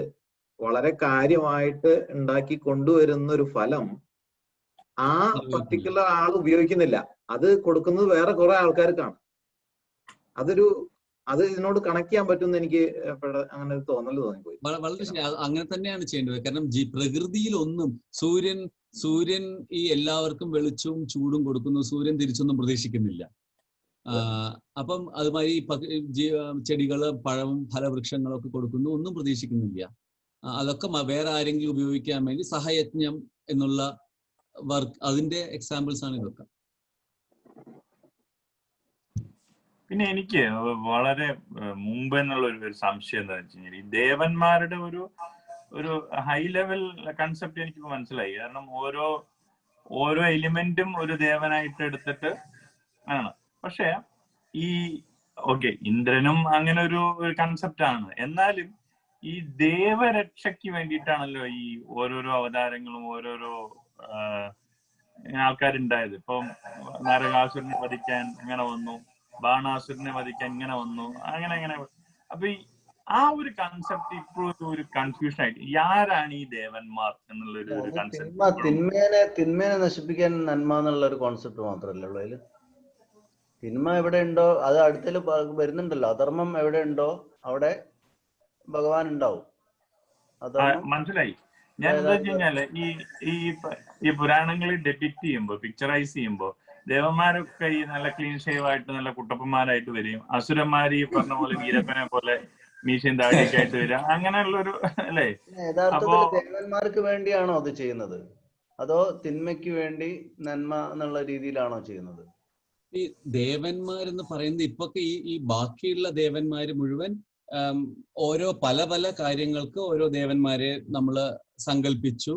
വളരെ കാര്യമായിട്ട് ഉണ്ടാക്കി കൊണ്ടുവരുന്ന ഒരു ഫലം ആ പർട്ടിക്കുലർ ആൾ ഉപയോഗിക്കുന്നില്ല, അത് കൊടുക്കുന്നത് വേറെ കുറെ ആൾക്കാർക്കാണ്. അത് ഇതിനോട് കണക്ട് ചെയ്യാൻ പറ്റുമെന്ന് എനിക്ക് അങ്ങനെ ഒരു തോന്നൽ തോന്നിപ്പോയി. വളരെ അങ്ങനെ തന്നെയാണ് ചെയ്യേണ്ടത്. കാരണം പ്രകൃതിയിൽ ഒന്നും സൂര്യൻ ഈ എല്ലാവർക്കും വെളിച്ചവും ചൂടും കൊടുക്കുന്നു, സൂര്യൻ തിരിച്ചൊന്നും പ്രതീക്ഷിക്കുന്നില്ല. അപ്പം അതുമാതിരി ചെടികള് പഴവും ഫലവൃക്ഷങ്ങളൊക്കെ കൊടുക്കുന്നു, ഒന്നും പ്രതീക്ഷിക്കുന്നില്ല. അതൊക്കെ വേറെ ആരെങ്കിലും ഉപയോഗിക്കാൻ വേണ്ടി സഹയജ്ഞം എന്നുള്ള വർക്ക്, അതിന്റെ എക്സാമ്പിൾസ് ആണ് ഇതൊക്കെ. പിന്നെ എനിക്ക് വളരെ മുമ്പ് എന്നുള്ള ഒരു സംശയം എന്താ വെച്ച് കഴിഞ്ഞാൽ, ഈ ദേവന്മാരുടെ ഒരു ഹൈ ലെവൽ കൺസെപ്റ്റ് എനിക്ക് മനസ്സിലായി. കാരണം ഓരോ എലിമെന്റും ഒരു ദേവനായിട്ട് എടുത്തിട്ട് ആണ്. പക്ഷെ ഈ ഇന്ദ്രനും അങ്ങനെ ഒരു കൺസെപ്റ്റ് ആണ്. എന്നാലും ഈ ദേവരക്ഷയ്ക്ക് വേണ്ടിയിട്ടാണല്ലോ ഈ ഓരോരോ അവതാരങ്ങളും ഓരോരോ ആൾക്കാരുണ്ടായത്. ഇപ്പം നരകാസുരനെ വധിക്കാൻ ഇങ്ങനെ വന്നു, ബാണാസുരനെ വധിക്കാൻ ഇങ്ങനെ വന്നു, അങ്ങനെ. അപ്പൊ ആ ഒരു കൺസെപ്റ്റ് ഇപ്പോഴും ഒരു കൺഫ്യൂഷൻ ആയിട്ട് ആരാണ് ഈ ദേവന്മാർ എന്നുള്ള ഒരു കൺസെപ്റ്റ്. തിന്മേനെ നശിപ്പിക്കാൻ നന്മ എന്നുള്ള ഒരു കോൺസെപ്റ്റ് മാത്രമല്ലേ ഉള്ളൂ അതില്. തിന്മ എവിടെ ഉണ്ടോ അത് അടുത്തതിൽ വരുന്നുണ്ടല്ലോ. അധർമ്മം എവിടെ ഉണ്ടോ അവിടെ ഭഗവാൻ ഉണ്ടാവും. മനസ്സിലായി. ഞാൻ എന്താ വെച്ച് കഴിഞ്ഞാല് ഈ പുരാണങ്ങളിൽ ഡെപിക്ട് ചെയ്യുമ്പോ, പിക്ചറൈസ് ചെയ്യുമ്പോ ദേവന്മാരൊക്കെ ഈ നല്ല ക്ലീൻ ഷേവ് ആയിട്ട് നല്ല കുട്ടപ്പന്മാരായിട്ട് വരും. അസുരന്മാർ ഈ പറഞ്ഞ പോലെ വീരപ്പനെ പോലെ മീശയും താടിയൊക്കെ ആയിട്ട് വരിക, അങ്ങനെയുള്ളൊരു അല്ലേ. യഥാർത്ഥത്തിൽ ദേവന്മാർക്ക് വേണ്ടിയാണോ അത് ചെയ്യുന്നത്, അതോ തിന്മയ്ക്ക് വേണ്ടി നന്മ എന്നുള്ള രീതിയിലാണോ ചെയ്യുന്നത്? ഈ ദേവന്മാരെന്ന് പറയുന്നത് ഇപ്പൊ ഈ ബാക്കിയുള്ള ദേവന്മാര് മുഴുവൻ ഓരോ പല പല കാര്യങ്ങൾക്ക് ഓരോ ദേവന്മാരെ നമ്മൾ സങ്കല്പിച്ചു.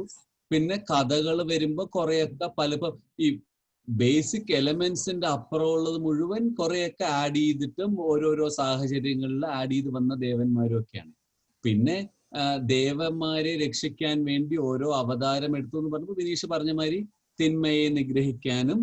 പിന്നെ കഥകൾ വരുമ്പോ കുറെയൊക്കെ ഈ ബേസിക് എലമെന്റ്സിന്റെ അപ്പുറമുള്ളത് മുഴുവൻ കുറെയൊക്കെ ആഡ് ചെയ്തിട്ടും ഓരോരോ സാഹചര്യങ്ങളിൽ ആഡ് ചെയ്ത് വന്ന ദേവന്മാരും ഒക്കെയാണ്. പിന്നെ ദേവന്മാരെ രക്ഷിക്കാൻ വേണ്ടി ഓരോ അവതാരം എടുത്തു എന്ന് പറഞ്ഞപ്പോൾ വിനീഷ് പറഞ്ഞ മാതിരി തിന്മയെ നിഗ്രഹിക്കാനും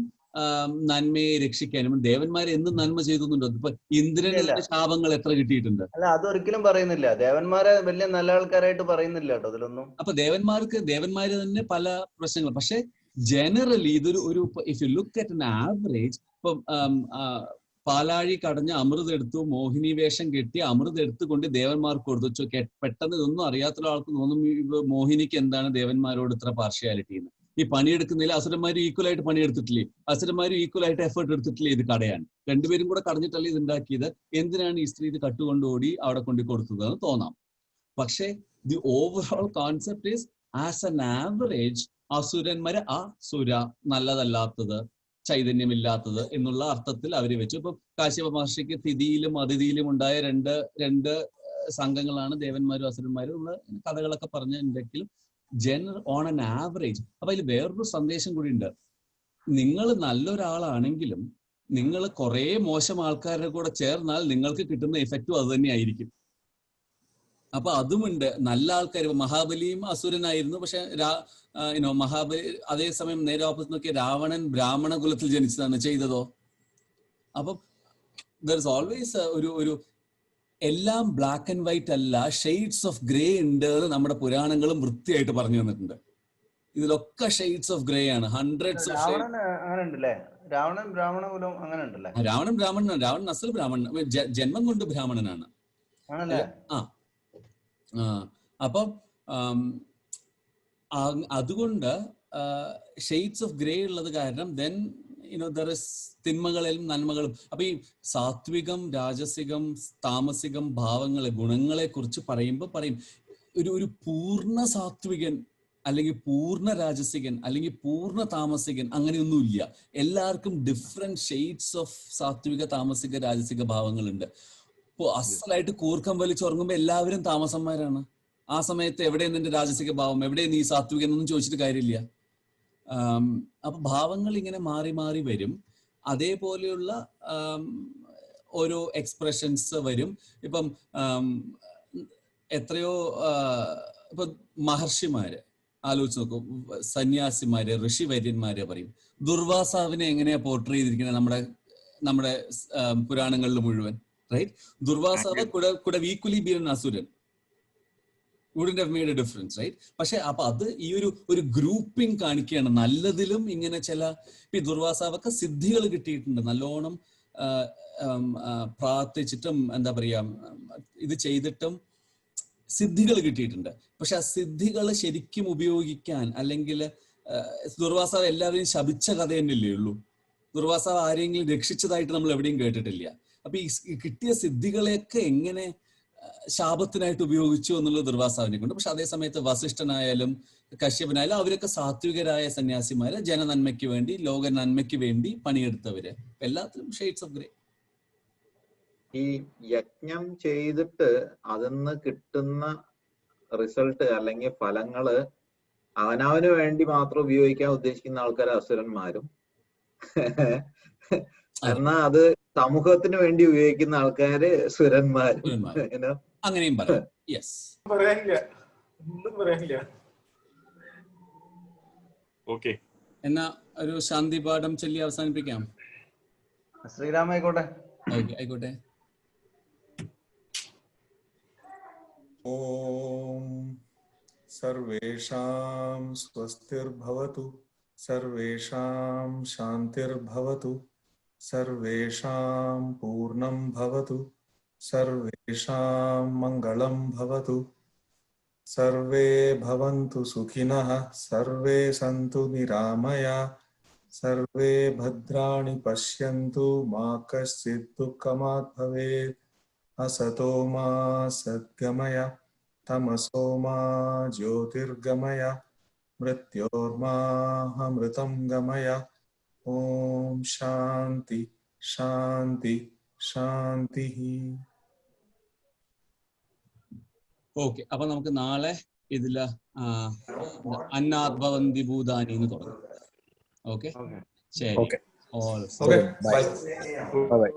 നന്മയെ രക്ഷിക്കാനും. ദേവന്മാരെ എന്ത് നന്മ ചെയ്തുണ്ടോ? ഇപ്പൊ ഇന്ദ്രന്റെ ശാപങ്ങൾ എത്ര കിട്ടിയിട്ടുണ്ട്? അല്ല, അതൊരിക്കലും പറയുന്നില്ല. ദേവന്മാരെ വലിയ നല്ല ആൾക്കാരായിട്ട് പറയുന്നില്ല കേട്ടോ അതിലൊന്നും. അപ്പൊ ദേവന്മാര് തന്നെ പല പ്രശ്നങ്ങൾ. പക്ഷെ ജനറലി ഇതൊരു if you look at an average, ഇപ്പം പാലാഴി കടഞ്ഞ അമൃത് എടുത്തു, മോഹിനി വേഷം കെട്ടി അമൃത് എടുത്തുകൊണ്ട് ദേവന്മാർക്ക് കൊടുത്തു. പെട്ടെന്ന് ഇതൊന്നും അറിയാത്ത ഒരാൾക്ക് തോന്നും മോഹിനിക്ക് എന്താണ് ദേവന്മാരോട് ഇത്ര പാർഷ്യാലിറ്റി എന്ന്. ഈ പണിയെടുക്കുന്നതിൽ അസുരന്മാർ ഈക്വൽ ആയിട്ട് പണിയെടുത്തിട്ടില്ലേ? അസുരന്മാരും ഈക്വൽ ആയിട്ട് എഫേർട്ട് എടുത്തിട്ടില്ലേ? ഇത് കടയാണ്. രണ്ടുപേരും കൂടെ കടഞ്ഞിട്ടല്ലേ ഇത് ഉണ്ടാക്കിയത്. എന്തിനാണ് ഈ സ്ത്രീ ഇത് കട്ടുകൊണ്ടുകൂടി അവിടെ കൊണ്ടു കൊടുത്തതെന്ന് തോന്നാം. പക്ഷെ the overall concept is as an average അസുരന്മാര് സുര നല്ലതല്ലാത്തത്, ചൈതന്യമില്ലാത്തത് എന്നുള്ള അർത്ഥത്തിൽ അവര് വെച്ചു. ഇപ്പൊ കാശ്യപ മഹർഷിക്ക് തിഥിയിലും അതിഥിയിലും ഉണ്ടായ രണ്ട് സംഘങ്ങളാണ് ദേവന്മാരും അസുരന്മാരും ഉള്ള കഥകളൊക്കെ പറഞ്ഞിട്ടുണ്ടെങ്കിലും ഓൺ ആൻ ആവറേജ്. അപ്പൊ അതിൽ വേറൊരു സന്ദേശം കൂടി ഉണ്ട്. നിങ്ങൾ നല്ലൊരാളാണെങ്കിലും നിങ്ങൾ കുറെ മോശം ആൾക്കാരുടെ കൂടെ ചേർന്നാൽ നിങ്ങൾക്ക് കിട്ടുന്ന എഫക്റ്റും അത് തന്നെ ആയിരിക്കും. അപ്പൊ അതുമുണ്ട്. നല്ല ആൾക്കാർ, മഹാബലിയും അസുരനായിരുന്നു. പക്ഷെ മഹാബലി അതേസമയം നേരെ ഓപ്പോസിറ്റ് നോക്കിയ രാവണൻ ബ്രാഹ്മണ കുലത്തിൽ ജനിച്ചതാണ് ചെയ്തതോ. അപ്പം ദർ ഇസ് ഓൾവേസ് ഒരു എല്ലാം ബ്ലാക്ക് ആൻഡ് വൈറ്റ് അല്ല, ഷെയ്ഡ്സ് ഓഫ് ഗ്രേ ഉണ്ട് എന്ന് നമ്മുടെ പുരാണങ്ങളും വൃത്തിയായിട്ട് പറഞ്ഞു തന്നിട്ടുണ്ട്. ഇതിലൊക്കെ ഷെയ്ഡ്സ് ഓഫ് ഗ്രേ ആണ്. ഹൺഡ്രഡ്സ് ഓഫ് രാവണൻ ബ്രാഹ്മണ കുലം അങ്ങനെ ഉണ്ടല്ലേ? രാവണൻ ബ്രാഹ്മണനാണ്. രാവണൻ അസൽ ബ്രാഹ്മണൻ, ജന്മം കൊണ്ട് ബ്രാഹ്മണനാണ്. അപ്പം അതുകൊണ്ട് ഷെയ്ഡ്സ് ഓഫ് ഗ്രേ ഉള്ളത് കാരണം ദെൻ ദർ ഇസ് തിന്മകളിലും നന്മകളും. അപ്പൊ ഈ സാത്വികം, രാജസികം, താമസികം ഭാവങ്ങളെ, ഗുണങ്ങളെ കുറിച്ച് പറയുമ്പോൾ പറയും ഒരു പൂർണ്ണ സാത്വികൻ അല്ലെങ്കിൽ പൂർണ്ണ രാജസികൻ അല്ലെങ്കിൽ പൂർണ്ണ താമസികൻ അങ്ങനെയൊന്നുമില്ല. എല്ലാവർക്കും ഡിഫറെന്റ് ഷെയ്ഡ്സ് ഓഫ് സാത്വിക, താമസിക, രാജസിക ഭാവങ്ങളുണ്ട്. ഇപ്പൊ അസലായിട്ട് കൂർക്കം വലിച്ചുറങ്ങുമ്പോ എല്ലാവരും താമസന്മാരാണ്. ആ സമയത്ത് എവിടെയാണ് നിന്റെ രാജസിക ഭാവം, എവിടെയാണ് നീ സാത്വികൻ എന്നൊന്നും ചോദിച്ചിട്ട് കാര്യമില്ല. അപ്പൊ ഭാവങ്ങൾ ഇങ്ങനെ മാറി മാറി വരും. അതേപോലെയുള്ള ഓരോ എക്സ്പ്രഷൻസ് വരും. ഇപ്പം എത്രയോ ഇപ്പൊ മഹർഷിമാര് ആലോചിച്ച് നോക്കൂ, സന്യാസിമാര്, ഋഷിവര്യന്മാരെ പറയും. ദുർവാസാവിനെ എങ്ങനെയാ പോർട്രേ ചെയ്തിരിക്കുന്നത് നമ്മുടെ പുരാണങ്ങളിൽ മുഴുവൻ, റൈറ്റ്? ദുർവാസാവ് കുട equally been Asuran, wouldn't have made a difference, right? പക്ഷെ അപ്പൊ അത് ഈ ഒരു ഗ്രൂപ്പിംഗ് കാണിക്കുകയാണ്. നല്ലതിലും ഇങ്ങനെ ചില ഈ ദുർവാസാവൊക്കെ സിദ്ധികൾ കിട്ടിയിട്ടുണ്ട്. നല്ലോണം പ്രാർത്ഥിച്ചിട്ടും എന്താ പറയാ ഇത് ചെയ്തിട്ടും സിദ്ധികൾ കിട്ടിയിട്ടുണ്ട്. പക്ഷെ ആ സിദ്ധികൾ ശരിക്കും ഉപയോഗിക്കാൻ, അല്ലെങ്കിൽ ദുർവാസാവ് എല്ലാവരെയും ശപിച്ച കഥ തന്നെയല്ലേ ഉള്ളൂ. ദുർവാസാവ് ആരെങ്കിലും രക്ഷിച്ചതായിട്ട് നമ്മൾ എവിടെയും കേട്ടിട്ടില്ല. അപ്പൊ ഈ കിട്ടിയ സിദ്ധികളെയൊക്കെ എങ്ങനെ ശാപത്തിനായിട്ട് ഉപയോഗിച്ചു എന്നുള്ളത് ദുർവാസാവിനെ കൊണ്ട്. പക്ഷെ അതേ സമയത്ത് വസിഷ്ഠനായാലും കശ്യപനായാലും അവരൊക്കെ സാത്വികരായ സന്യാസിമാര്, ജനനന്മയ്ക്ക് വേണ്ടി, ലോക നന്മയ്ക്ക് വേണ്ടി പണിയെടുത്തവര്. എല്ലാത്തിലും ഷെയ്ഡ്സ് ഓഫ് ഗ്രേ. ഈ യജ്ഞം ചെയ്തിട്ട് അതിന്ന് കിട്ടുന്ന റിസൾട്ട് അല്ലെങ്കിൽ ഫലങ്ങള് അവനവന് വേണ്ടി മാത്രം ഉപയോഗിക്കാൻ ഉദ്ദേശിക്കുന്ന ആൾക്കാർ അസുരന്മാരും, എന്നാ അത് സമൂഹത്തിന് വേണ്ടി ഉപയോഗിക്കുന്ന ആൾക്കാര് സുരന്മാരും. അങ്ങനെയും പറയാം. യെസ്, പറയാനില്ല, ഒന്നും പറയാനില്ല. ഓക്കെ, എന്നാ ഒരു ശാന്തി പാഠം ചൊല്ലി അവസാനിപ്പിക്കാം. ശ്രീരാമായിക്കോട്ടെ. ആയിക്കോട്ടെ. ॐ सर्वेषां स्वस्तिर्भवतु, सर्वेषां शान्तिर्भवतु, सर्वेषां पूर्णं भवतु, सर्वेषां मङ्गलं भवतु, सर्वे भवन्तु सुखिनः, सर्वे सन्तु निरामया, सर्वे भद्राणि पश्यन्तु, मा कश्चित् दुःखमात् भवेत्। असतो मा सद्गमय, तमसो मा ज्योतिर्गमय, मृत्योर्मामृतं गमय। ॐ शान्ति शान्ति शान्तिः. ഓക്കെ, അപ്പൊ നമുക്ക് നാളെ ഇതില് അന്നാത്ഭവന്തി ഭൂതാനി എന്ന് തുടങ്ങും. ഓക്കെ, ശരി. Okay. All Okay, bye. Bye bye.